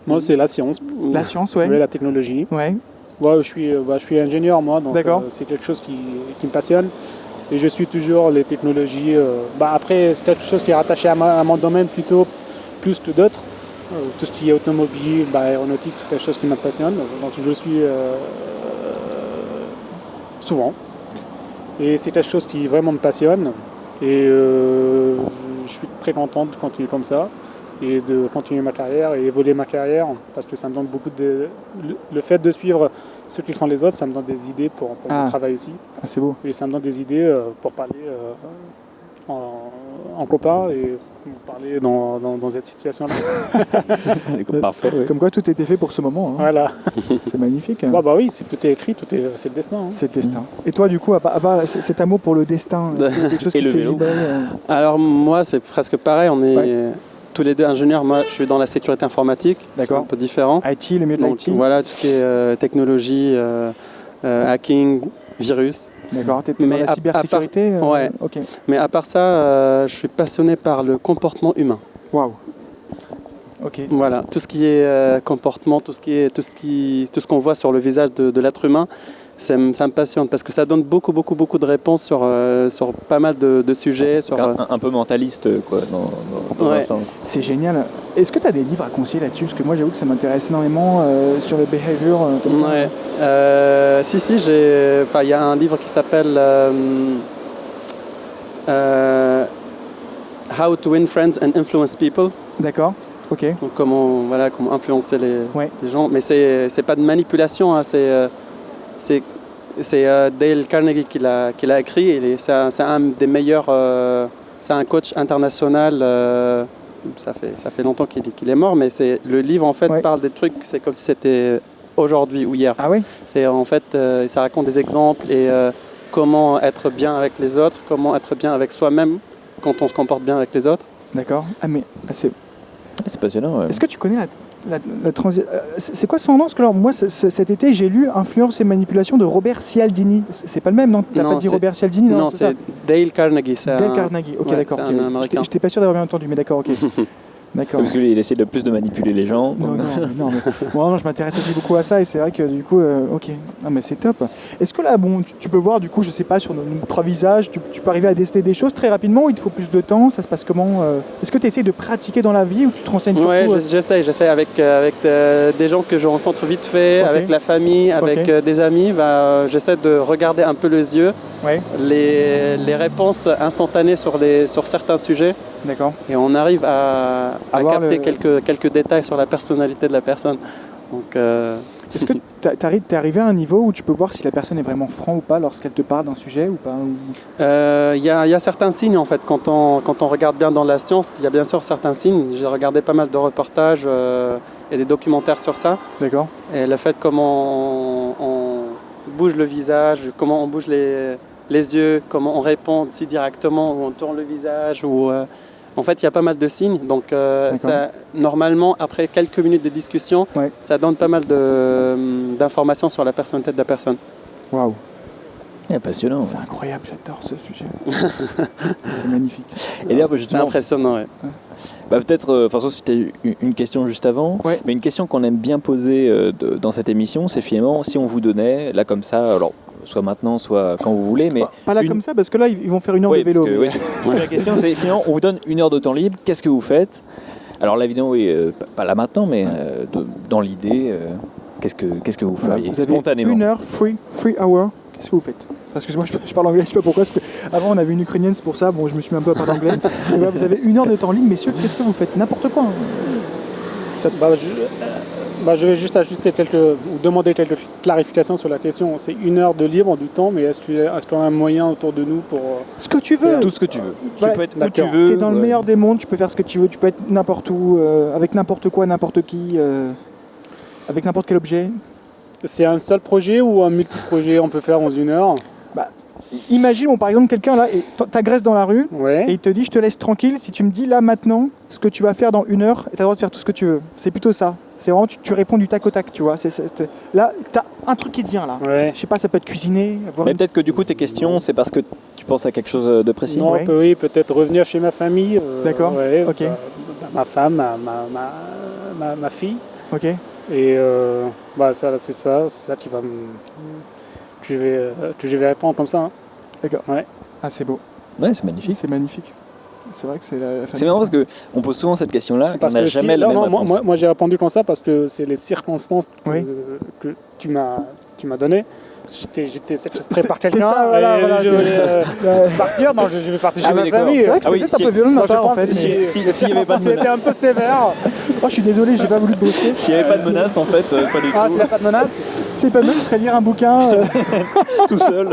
Moi, c'est la science. La science, ouais. Ouais, la technologie. Ouais. Ouais, je suis ingénieur, moi, donc D'accord. c'est quelque chose qui me passionne. Et je suis toujours les technologies. Après, c'est quelque chose qui est rattaché à mon domaine plutôt plus que d'autres. Tout ce qui est automobile, aéronautique, c'est quelque chose qui me passionne. Donc je le suis souvent. Et c'est quelque chose qui vraiment me passionne. Et je suis très content de continuer comme ça. Et de continuer ma carrière et évoluer ma carrière. Parce que ça me donne beaucoup de... Le fait de suivre ce qu'ils font les autres, ça me donne des idées pour mon travail aussi. Ah, c'est beau. Et ça me donne des idées pour parler en copain et pour parler dans cette situation-là. Parfait. Ouais. Comme quoi, tout était fait pour ce moment. Hein. Voilà. C'est magnifique. Hein. Bah oui, tout est écrit, c'est le destin. Hein. C'est le destin. Et toi, du coup, à part cet amour pour le destin, est-ce qu'il y a quelque chose Et qui le te fait vélo. vibrer Alors moi, c'est presque pareil. On est tous les deux ingénieurs. Moi, je suis dans la sécurité informatique. D'accord. C'est un peu différent. IT, le milieu de Donc l'IT. voilà, tout ce qui est technologie, hacking, virus. D'accord, tu étais dans Mais la à cybersécurité ouais. Ok. Mais à part ça, je suis passionné par le comportement humain. Waouh. Ok. Voilà, tout ce qui est comportement, tout ce qu'on voit sur le visage de l'être humain, ça me passionne parce que ça donne beaucoup de réponses sur pas mal de sujets. Sur, Un peu mentaliste, quoi, dans un Ouais. sens. C'est génial. Est-ce que tu as des livres à conseiller là-dessus? Parce que moi, j'avoue que ça m'intéresse énormément sur le behavior comme ça. Ouais. Si, il y a un livre qui s'appelle How to Win Friends and Influence People. D'accord. Ok. Donc comment influencer les gens. Mais c'est pas de manipulation, hein, c'est Dale Carnegie qui l'a écrit. C'est un des meilleurs. C'est un coach international. Ça fait longtemps qu'il est mort, mais le livre en fait parle des trucs. C'est comme si c'était aujourd'hui ou hier. Ah oui. C'est en fait, ça raconte des exemples et comment être bien avec les autres, comment être bien avec soi-même quand on se comporte bien avec les autres. D'accord. Ah mais c'est passionnant. Ouais. Est-ce que tu connais la transition? C'est quoi son nom? Parce que alors, moi, cet été, j'ai lu Influence et manipulation de Robert Cialdini. C'est pas le même, non? T'as pas dit Robert Cialdini? Non, c'est Dale Carnegie. Dale Carnegie, ok, d'accord. C'est un Américain. J'étais pas sûr d'avoir bien entendu, mais d'accord, ok. D'accord. Parce qu'il essaie de plus de manipuler les gens. Non, je m'intéresse aussi beaucoup à ça et c'est vrai que du coup, ok, non, mais c'est top. Est-ce que là, bon, tu peux voir du coup, je sais pas, sur nos 3 visages, tu peux arriver à déceler des choses très rapidement ou il te faut plus de temps? Ça se passe comment? Est-ce que tu essaies de pratiquer dans la vie ou tu te renseignes surtout? Ouais, j'essaie avec des gens que je rencontre vite fait, avec la famille, avec des amis. J'essaie de regarder un peu les yeux, les réponses instantanées sur certains sujets. D'accord. Et on arrive à capter quelques détails sur la personnalité de la personne. Donc, est-ce que t'es arrivé à un niveau où tu peux voir si la personne est vraiment franc ou pas lorsqu'elle te parle d'un sujet ou pas? Il y a certains signes en fait. Quand on regarde bien dans la science, il y a bien sûr certains signes. J'ai regardé pas mal de reportages et des documentaires sur ça. D'accord. Et le fait comment on bouge le visage, comment on bouge les yeux, comment on répond si directement ou on tourne le visage ou en fait, il y a pas mal de signes. Donc, normalement, après quelques minutes de discussion, ça donne pas mal d'informations sur la personnalité de la personne. Waouh. Passionnant. C'est incroyable, j'adore ce sujet. C'est magnifique. Et d'ailleurs, c'est impressionnant, ouais. Peut-être, François, c'était une question juste avant, mais une question qu'on aime bien poser dans cette émission, c'est finalement, si on vous donnait, là comme ça, alors soit maintenant, soit quand vous voulez, mais... Pas là comme ça, parce que là, ils vont faire 1 heure de vélo. C'est la question, c'est finalement, on vous donne 1 heure de temps libre, qu'est-ce que vous faites? Alors là, évidemment, pas là maintenant, mais dans l'idée, qu'est-ce que vous feriez vous avez spontanément? 1 heure, free hour, qu'est-ce que vous faites? Excuse-moi, je parle anglais, je sais pas pourquoi. Parce que avant, on avait une ukrainienne, c'est pour ça. Bon, je me suis mis un peu à parler anglais. Et voilà, vous avez 1 heure de temps libre, messieurs, qu'est-ce que vous faites? N'importe quoi. Hein. Je vais juste ajuster ou demander quelques clarifications sur la question. C'est 1 heure de libre du temps, mais est-ce qu'on a un moyen autour de nous pour... Ce que tu veux. Tout ce que tu veux. Ouais, Tu peux être où tu veux. T'es dans le meilleur des mondes, tu peux faire ce que tu veux, tu peux être n'importe où, avec n'importe quoi, n'importe qui, avec n'importe quel objet. C'est un seul projet ou un multi-projet on peut faire en 1 heure? Imagine, par exemple, quelqu'un là t'agresse dans la rue Ouais. et il te dit je te laisse tranquille si tu me dis là maintenant ce que tu vas faire dans 1 heure et t'as le droit de faire tout ce que tu veux. C'est plutôt ça. C'est vraiment tu réponds du tac au tac, tu vois. Là, t'as un truc qui te vient là. Ouais. Je sais pas, ça peut être cuisiner. Mais peut-être que du coup tes questions, c'est parce que tu penses à quelque chose de précis. Non, Ouais. oui, peut-être revenir chez ma famille. D'accord. Ouais, Ok. Ma femme, ma fille. Ok. Et c'est ça qui va que je vais répondre comme ça. Hein. D'accord. Ouais. Ah, c'est beau. Ouais, c'est magnifique. C'est magnifique. C'est vrai que c'est la famille. C'est marrant parce qu'on pose souvent cette question-là, qu'on Parce n'a que jamais la même réponse. moi j'ai répondu comme ça parce que c'est les circonstances Oui. que tu m'as données. J'étais séquestré par c'est quelqu'un ça, voilà, et voilà, je voulais partir. Non, je vais partir chez ma d'accord. famille. C'est vrai que Ah oui, c'était peut-être si- un peu violent de ma Moi, je part en pense fait. que mais- s'il y avait pas de c'était un peu sévère. Oh, je suis désolé, j'ai pas voulu te brusquer. S'il n'y avait pas de menace, en fait, pas du Ah, tout. s'il n'y a pas de menace. C'est pas mieux, je serais lire un bouquin. Tout seul.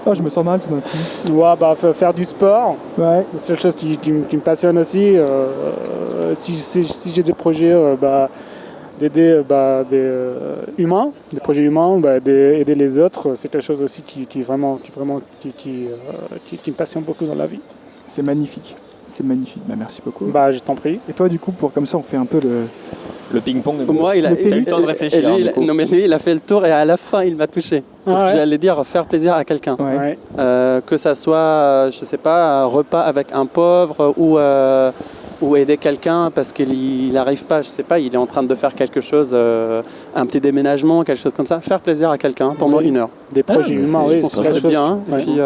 Oh, je me sens mal tout d'un coup. Ouais, faire du sport. Ouais. C'est la chose qui me passionne aussi. Si j'ai des projets d'aider des humains, des projets humains, d'aider les autres, c'est quelque chose aussi qui me passionne beaucoup dans la vie. C'est magnifique. C'est magnifique. Bah, merci beaucoup. Je t'en prie. Et toi, du coup, comme ça, on fait un peu Le ping-pong. Moi, il a Le eu tennis, le temps de réfléchir, Lui, du coup. non, mais lui, il a fait le tour et à la fin, il m'a touché. Parce Ah que ouais. j'allais dire faire plaisir à quelqu'un. Ouais. Ouais. Que ça soit, je sais pas, un repas avec un pauvre ou aider quelqu'un parce qu'il n'arrive pas, je sais pas, il est en train de faire quelque chose, un petit déménagement, quelque chose comme ça. Faire plaisir à quelqu'un pendant Oui. 1 heure. Des projets mais humains, c'est- oui, je pense c'est que quelque C'est chose. bien. Ouais. Et puis,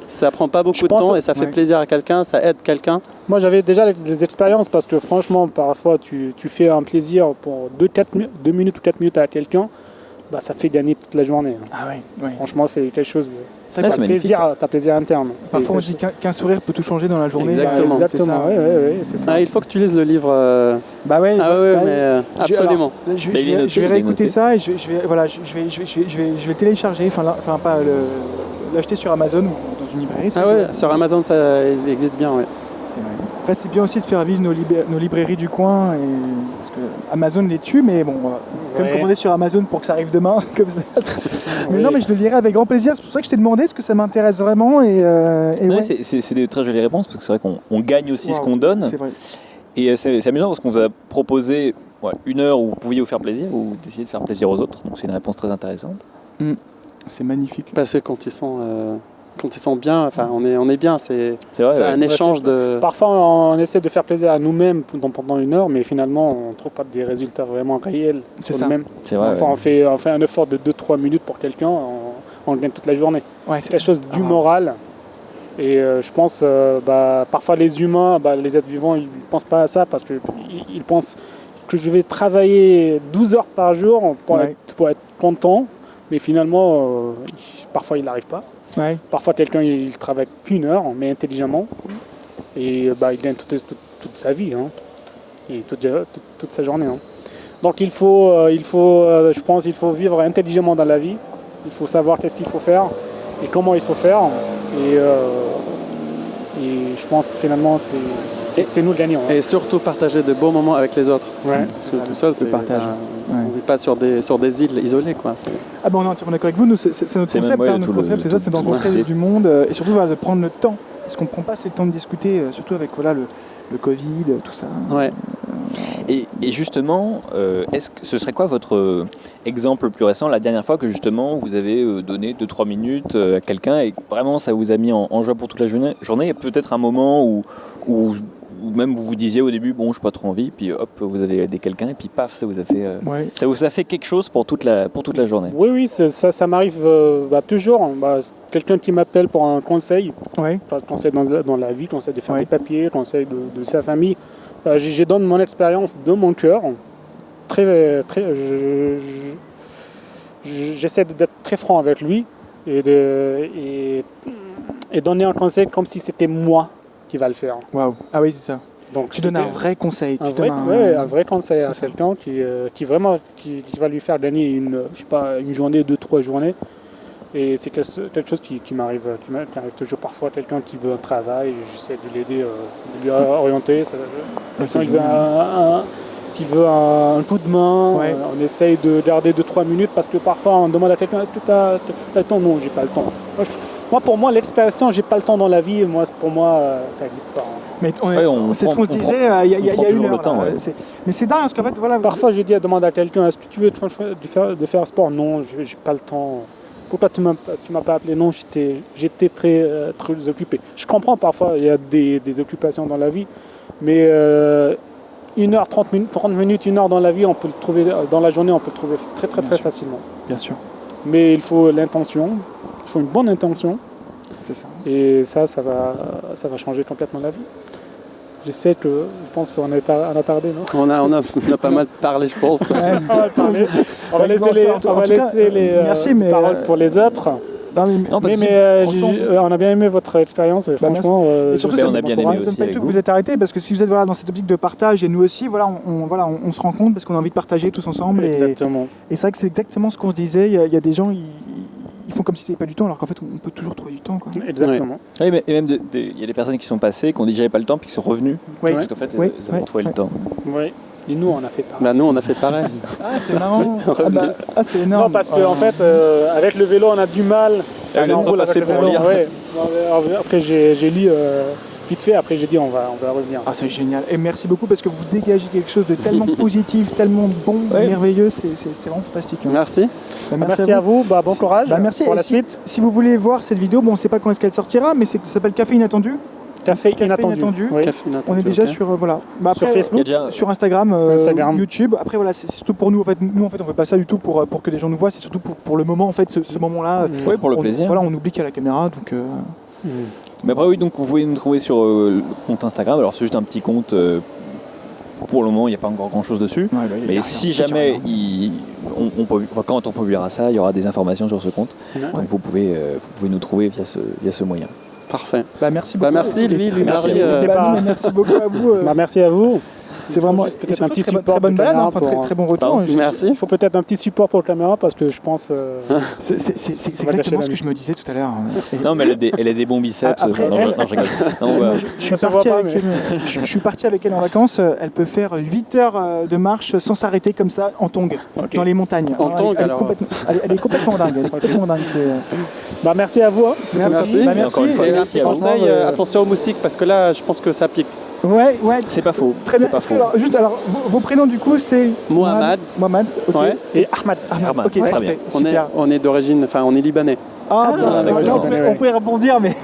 ça prend pas beaucoup Je de temps pense- et ça fait ouais. plaisir à quelqu'un, ça aide quelqu'un. Moi, j'avais déjà les expériences parce que franchement, parfois, tu fais un plaisir pour 2 minutes ou 4 minutes à quelqu'un, ça te fait gagner toute la journée. Hein. Ah ouais. Ouais. Franchement, c'est quelque chose. C'est Ouais, vrai c'est que magnifique. T'as plaisir interne. parfois on Et dit qu'un sourire peut tout changer dans la journée. Exactement. C'est Exactement, ça. ouais, c'est ça. Ah, il faut que tu lises le livre. Bah ouais. Ah ouais, bah, mais absolument. Là, je Bah, il est noté, vais il est réécouter noté. ça et je vais le télécharger, enfin pas l'acheter sur Amazon ou dans une librairie. Ah ouais, sur Amazon, ça il existe bien, ouais. C'est vrai. Après, c'est bien aussi de faire vivre nos librairies du coin, parce que Amazon les tue, mais bon, on va quand même Ouais. commander sur Amazon pour que ça arrive demain, comme ça. Mais Oui. non, mais je le lirai avec grand plaisir. C'est pour ça que je t'ai demandé, parce que ça m'intéresse vraiment. Et Ouais, ouais. c'est des très jolies réponses parce que c'est vrai qu'on gagne aussi ce Wow. qu'on donne. C'est vrai. Et c'est amusant parce qu'on vous a proposé 1 heure où vous pouviez vous faire plaisir ou d'essayer de faire plaisir aux autres. Donc c'est une réponse très intéressante. C'est magnifique. Parce que quand ils sont bien, enfin on est bien, c'est C'est vrai. un ouais. échange de. Parfois, on essaie de faire plaisir à nous-mêmes pendant 1 heure, mais finalement, on ne trouve pas des résultats vraiment réels C'est sur ça. nous-mêmes. C'est vrai. Enfin, ouais. on fait un effort de 2-3 minutes pour quelqu'un, on le gagne toute la journée. Ouais, C'est quelque chose du moral. Et je pense, parfois les humains, les êtres vivants, ils ne pensent pas à ça parce qu'ils pensent que je vais travailler 12 heures par jour pour être content, mais finalement, parfois ils n'arrivent pas. Ouais. Parfois quelqu'un il travaille qu'1 heure, mais intelligemment, et il gagne toute sa vie, hein, et toute sa journée. Hein. Donc je pense qu'il faut vivre intelligemment dans la vie, il faut savoir qu'est-ce qu'il faut faire et comment il faut faire, et je pense finalement c'est nous le gagnant. Hein. Et surtout partager de beaux moments avec les autres. Ouais. Parce que tout seul, c'est partage. On ne vit pas sur des îles isolées, quoi. Ah bon, on est entièrement d'accord avec vous. Nous, c'est notre C'est concept. même, ouais, Notre tout le- concept, c'est ça, c'est tout- d'encontrer tout- du monde et surtout de prendre le temps. Parce qu'on ne prend pas assez le temps de discuter, surtout avec le Covid, tout ça. Ouais. Et justement, ce serait quoi votre exemple le plus récent, la dernière fois que justement vous avez donné 2-3 minutes à quelqu'un et que vraiment ça vous a mis en joie pour toute la journée, et peut-être un moment où même vous vous disiez au début, bon, je n'ai pas trop envie, puis hop, vous avez aidé quelqu'un et puis paf, ça vous a fait, Ouais. ça vous a fait quelque chose pour toute la journée. Oui, ça m'arrive toujours. Quelqu'un qui m'appelle pour un conseil, Ouais. conseil dans la vie, conseil de faire Ouais. des papiers, conseil de sa famille. Je donne mon expérience de mon cœur. J'essaie d'être très franc avec lui et donner un conseil comme si c'était moi qui va le faire. Waouh. Ah oui, c'est ça. Donc, Tu donnes un c'était vrai conseil. un Tu vrai, donnes ouais, un vrai conseil à quelqu'un qui vraiment qui va lui faire gagner une journée, 2-3 journées. Et c'est quelque chose qui m'arrive toujours parfois. Quelqu'un qui veut un travail, j'essaie de l'aider, de lui orienter. Quelqu'un qui veut un coup de main, Ouais. on essaye de garder 2-3 minutes parce que parfois on demande à quelqu'un est-ce que tu as le temps? Non, j'ai pas le temps. Pour moi, l'expression j'ai pas le temps dans la vie, pour moi, ça n'existe pas. Mais c'est ce qu'on se on disait il y a prend une toujours heure. le temps, là. ouais. Mais c'est dingue parce qu'en fait, voilà. Parfois, j'ai dit à demander à quelqu'un est-ce que tu veux de faire sport? Non, j'ai pas le temps. Pourquoi tu m'as pas appelé? Non, j'étais très occupé. Je comprends parfois, il y a des occupations dans la vie, mais 1 heure, 30 minutes, 1 heure dans la vie, on peut le trouver dans la journée, on peut le trouver très facilement. Bien sûr. Mais il faut l'intention, il faut une bonne intention, C'est ça. et ça va changer complètement la vie. Je pense qu'on est attardé, non? On a pas mal parlé, je pense. On va laisser les merci, mais, paroles pour les autres. Non, pas de souci. On a bien aimé votre expérience, franchement. Et surtout, on a bien aimé aussi pas du avec tout que vous. vous êtes arrêtés parce que si vous êtes dans cette optique de partage et nous aussi, on se rend compte parce qu'on a envie de partager tous ensemble. Exactement. Et c'est vrai que c'est exactement ce qu'on se disait. Il y a des gens, ils font comme si c'était pas du temps alors qu'en fait, on peut toujours trouver du temps. Quoi. Exactement. Oui, mais, et même il y a des personnes qui sont passées, qui ont dit j'avais pas le temps, puis qui sont revenues. Oui. Parce qu'en fait, Oui, elles ont trouvé le temps. Oui. Et nous, on a fait pareil. Bah, nous, on a fait pareil. Ah, c'est marrant. C'est énorme. Non, parce qu'en fait, avec le vélo, on a du mal. Vous êtes trop passé pour lire. Ouais. Après, j'ai lu vite fait. Après, j'ai dit on va revenir. Ah, c'est génial. Et merci beaucoup parce que vous dégagez quelque chose de tellement positif, tellement bon, merveilleux. C'est vraiment fantastique. Hein. Merci. Merci à vous. Bon courage merci. pour Et la suite. Si vous voulez voir cette vidéo, on ne sait pas quand est-ce qu'elle sortira, mais ça s'appelle Café Inattendu. Café inattendu. Oui. Café inattendu, On est déjà ok. sur voilà. Bah, Sur après, Facebook. Il y a déjà- sur Instagram, Instagram. YouTube. Après voilà, c'est surtout pour nous. En fait, on fait pas ça du tout pour que les gens nous voient. C'est surtout pour le moment en fait, ce moment-là. Oui, pour le plaisir. Voilà, on oublie qu'il y a la caméra, donc. Mais après, oui, donc vous pouvez nous trouver sur le compte Instagram. Alors, c'est juste un petit compte. Pour le moment, il n'y a pas encore grand-chose dessus. Ouais, bah, il y a Mais rien, si il y a jamais rien. quand on publiera ça, il y aura des informations sur ce compte. Ouais. Donc vous pouvez nous trouver via ce moyen. Parfait. Bah, merci beaucoup. Bah, merci, Louis, Merci, Marie. Marie. Merci beaucoup à vous. Merci à vous. C'est vraiment peut-être un petit très support bonne de balade, caméra enfin pour- très bon retour. Pardon, merci. Il faut peut-être un petit support pour la caméra parce que je pense. C'est Ça va gâcher exactement la ce que vie. je me disais tout à l'heure. Et- Non, mais elle a des bons biceps. Après, non, je rigole. Non, Moi, ouais. je suis Ça se parti voit pas, avec je suis parti avec elle en vacances. Elle peut faire 8 heures de marche sans s'arrêter comme ça en tongue Ok. dans les montagnes. En Alors, tongue, elle est alors. elle est complètement dingue. Elle est complètement dingue. Merci à vous. Merci. Bah, Et encore une fois, Et un merci petit à vous. conseil, attention aux moustiques parce que là, je pense que ça pique. Ouais. C'est pas faux. Très bien. C'est pas Est-ce que, faux. alors, vos prénoms du coup c'est Mohamed. Mohamed. Ok. Ouais. Et Ahmad. Ahmad, Ok, très parfait. bien. Super. On est d'origine, enfin, on est libanais. Ah, d'accord. là, on pouvait rebondir, mais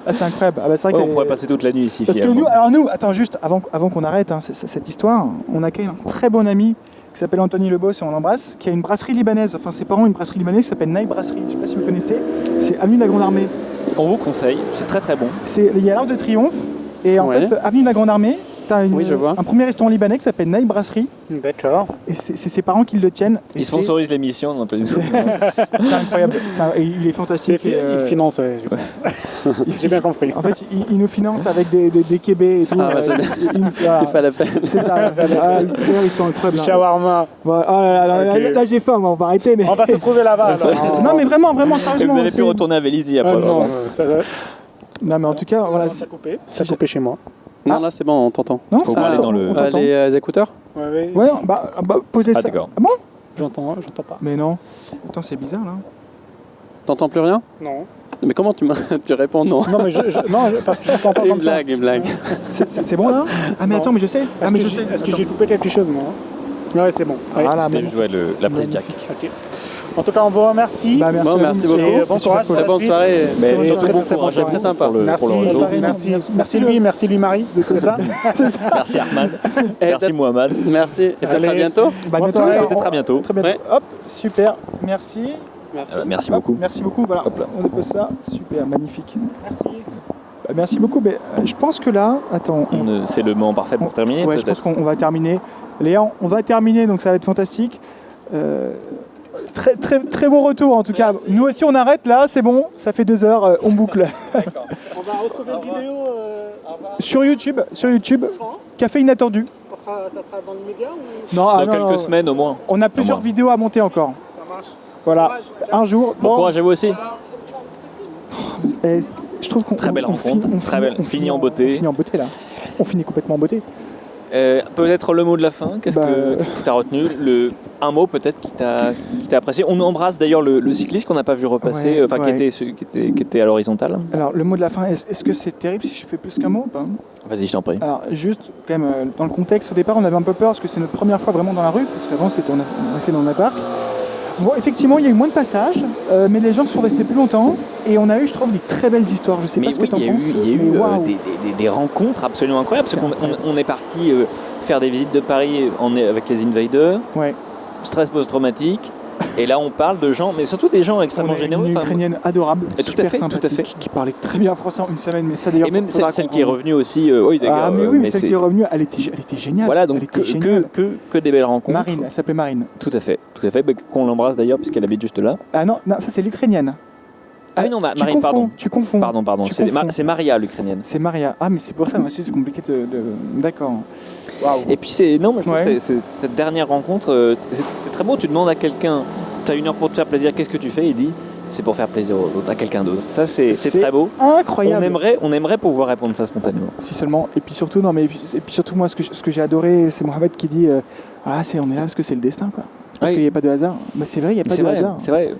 ah, c'est incroyable. Ah, bah, c'est vrai Ouais, que on pourrait passer toute la nuit ici. parce que finalement. nous, attends juste avant qu'on arrête cette histoire, on accueille un très bon ami qui s'appelle Anthony Lebos et on l'embrasse, qui a une brasserie libanaise. Enfin, ses parents ont une brasserie libanaise qui s'appelle Naï Brasserie. Je sais pas si vous connaissez. C'est avenue de la Grande Armée. On vous conseille, c'est très très bon. Il y a l'Arc de Triomphe et en Ouais. fait, avenue de la Grande Armée, t'as Oui, je vois. un premier restaurant libanais qui s'appelle Naï Brasserie D'accord. et c'est ses parents qui le tiennent. Et Ils sponsorisent l'émission, non pas du tout. c'est incroyable. Et il est fantastique. et, Il finance, ouais, j'ai bien compris. En fait, il nous finance avec des kébés et tout. Ah, bah, c'est bien. Il nous fait- voilà. Il fallait faire. C'est ça. D'ailleurs, ils sont incroyables. Du shawarma. Voilà. Oh là, là, Ok. là, j'ai faim, on va arrêter. Mais... On va se trouver là-bas. alors. Non, mais vraiment, Et sérieusement. vous allez plus retourner à Vélizy après. Ah, non, vraiment. ça Non, mais en tout cas, voilà. ça a coupé. Ça a coupé chez moi. Non, là, c'est bon, on t'entend. Non, Faut ça- parler dans le- on t'entend. Les écouteurs Ouais, Ouais, posez Ah ça. d'accord. Ah bon J'entends pas. Mais non. Attends, c'est bizarre là. T'entends plus rien? Non. Mais comment tu réponds non? Non, mais parce que je t'entends pas Une comme ça. blague, une blague. C'est bon là? Ah, mais Non. attends, mais je sais. Ah, mais je sais. Est-ce que j'ai coupé quelque chose, moi? Ouais, c'est bon. Ouais. Voilà, C'était magnifique. juste la prise jack. Ok. En tout cas, on vous remercie. Bah, merci, Bon, à vous, merci monsieur. beaucoup. Et bon courage pour Très la bonne suite. soirée. Mais Très surtout bonne bon soirée. courage Très, très sympa. Merci, pour le retour. merci Louis, merci Louis-Marie, c'est ça? Merci Ahmad. Et Merci Mohamed. Merci. Et peut-être Allez. à bientôt. Bah, bientôt, Bonsoir, Peut-être à bientôt. Très bientôt. Ouais. Hop, super. Merci. Merci Hop, beaucoup. Merci beaucoup. Voilà, Hop là. on dépose ça. Super, magnifique. Merci. Bah, merci beaucoup. Mais, je pense que là, attends. C'est le moment parfait pour terminer. Ouais, je pense peut-être. qu'on va terminer. Léa, on va terminer, donc ça va être fantastique. Très, très, très beau retour en tout cas. Nous aussi on arrête là, c'est bon, ça fait 2 heures, on boucle. On va retrouver une vidéo Sur YouTube, Café Inattendu. ça sera dans l'immédiat ou... Non, Dans quelques semaines au moins. On a plusieurs vidéos à monter encore. Ça marche. Voilà, un jour. Bon courage à vous aussi. Et je trouve qu'on Très belle rencontre, très belle. Fini en beauté. On finit en beauté là. On finit complètement en beauté. Peut-être le mot de la fin, qu'est-ce que tu as retenu un mot peut-être qui t'a apprécié. On embrasse d'ailleurs le cycliste qu'on n'a pas vu repasser, qui était à l'horizontale. Alors le mot de la fin, est-ce que c'est terrible si je fais plus qu'un mot ou pas ? Vas-y, je t'en prie. Alors juste quand même, dans le contexte au départ on avait un peu peur parce que c'est notre première fois vraiment dans la rue, parce qu'avant on a fait dans un parc. Bon, effectivement, il y a eu moins de passages, mais les gens sont restés plus longtemps et on a eu, je trouve, des très belles histoires. Je sais pas ce que tu en penses. Il y a eu des rencontres absolument incroyables, parce qu'on est parti faire des visites de Paris avec les Invaders, stress post-traumatique, et là on parle de gens, mais surtout des gens extrêmement généreux. Une Ukrainienne adorable, super sympathique, tout qui parlait très bien français en une semaine, mais ça d'ailleurs. Et même celle qui est revenue aussi. Mais celle qui est revenue, elle était géniale. Voilà, donc que des belles rencontres. Marine, elle s'appelait Marine. Tout à fait. Qu'on l'embrasse d'ailleurs, puisqu'elle habite juste là. Ah non, ça c'est l'Ukrainienne. Ah oui, non, Marine, pardon. Tu confonds. Pardon. C'est Maria, l'Ukrainienne. C'est Maria. Ah, mais c'est pour ça, moi aussi, c'est compliqué de... D'accord. Waouh. Et puis, je trouve que cette dernière rencontre, c'est très beau. Tu demandes à quelqu'un, tu as 1 heure pour te faire plaisir, qu'est-ce que tu fais ? Il dit, c'est pour faire plaisir à quelqu'un d'autre. Ça, c'est très beau. Incroyable. On aimerait pouvoir répondre ça spontanément. Si seulement. Et puis surtout, moi, ce que j'ai adoré, c'est Mohamed qui dit, on est là parce que c'est le destin, quoi. Parce qu'il n'y a pas de hasard. Bah, c'est vrai, il n'y a pas de hasard. C'est vrai.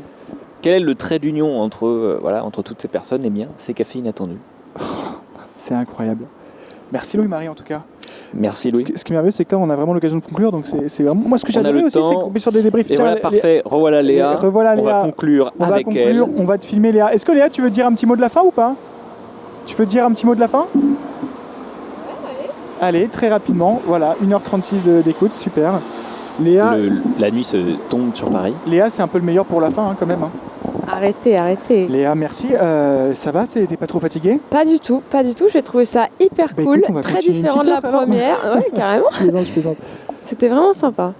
Quel est le trait d'union entre toutes ces personnes ? Eh bien, c'est Café Inattendu. C'est incroyable. Merci Louis-Marie en tout cas. Merci Louis. Ce qui est merveilleux, c'est que là, on a vraiment l'occasion de conclure. Donc c'est vraiment moi ce que j'adore aussi, c'est qu'on peut faire des débriefs. Et voilà, parfait. Revoilà Léa. On va conclure avec elle. On va te filmer Léa. Est-ce que Léa, tu veux dire un petit mot de la fin ou pas ? Tu veux dire un petit mot de la fin ? Allez, très rapidement. Voilà, 1h36 d'écoute, super. Léa, la nuit se tombe sur Paris. Léa, c'est un peu le meilleur pour la fin quand même. Arrêtez. Léa, merci. Ça va ? T'es pas trop fatiguée ? Pas du tout. J'ai trouvé ça hyper cool, écoute, très différent de la première. Ouais, carrément. Je plaisante. C'était vraiment sympa.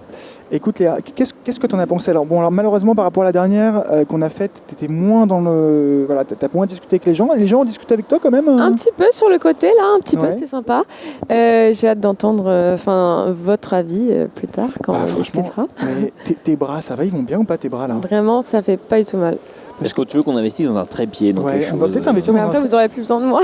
Écoute Léa, qu'est-ce que t'en as pensé ? Alors malheureusement par rapport à la dernière qu'on a faite, t'étais moins dans le... Voilà, t'as moins discuté avec les gens. Les gens ont discuté avec toi quand même Un petit peu sur le côté là, peu, c'était sympa. J'ai hâte d'entendre votre avis plus tard quand on discutera. Mais tes bras, ça va, ils vont bien ou pas tes bras là ? Vraiment, ça fait pas du tout mal. Est-ce que tu veux qu'on investisse dans un trépied ? On va peut-être investir dans un après, vous aurez plus besoin de moi.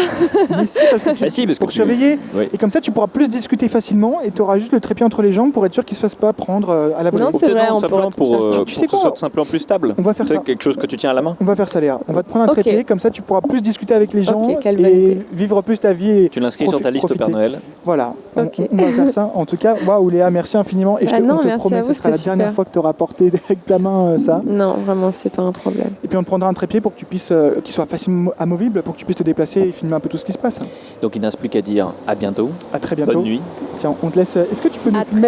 Mais si, parce que pour surveiller. Oui. Et comme ça, tu pourras plus discuter facilement et tu auras juste le trépied entre les jambes pour être sûr qu'il ne se fasse pas prendre à la volée. Non, c'est vrai, on pourra pour que ce soit simplement plus stable. On va faire ça. Quelque chose que tu tiens à la main. On va faire ça, Léa. On va te prendre un trépied, comme ça, tu pourras plus discuter avec les gens et vivre plus ta vie. Et tu l'inscris sur ta liste au Père Noël. Voilà, on va faire ça. En tout cas, waouh, Léa, merci infiniment. Et on te promet, ce sera la dernière fois que tu auras porté avec ta main ça. Non, vraiment, c'est pas un problème. Et puis on te prendra un trépied pour que tu puisses, qu'il soit facilement amovible, pour que tu puisses te déplacer et filmer un peu tout ce qui se passe. Donc il ne reste plus qu'à dire à bientôt. À très bientôt. Bonne nuit. Tiens, on te laisse. Est-ce que tu peux nous filmer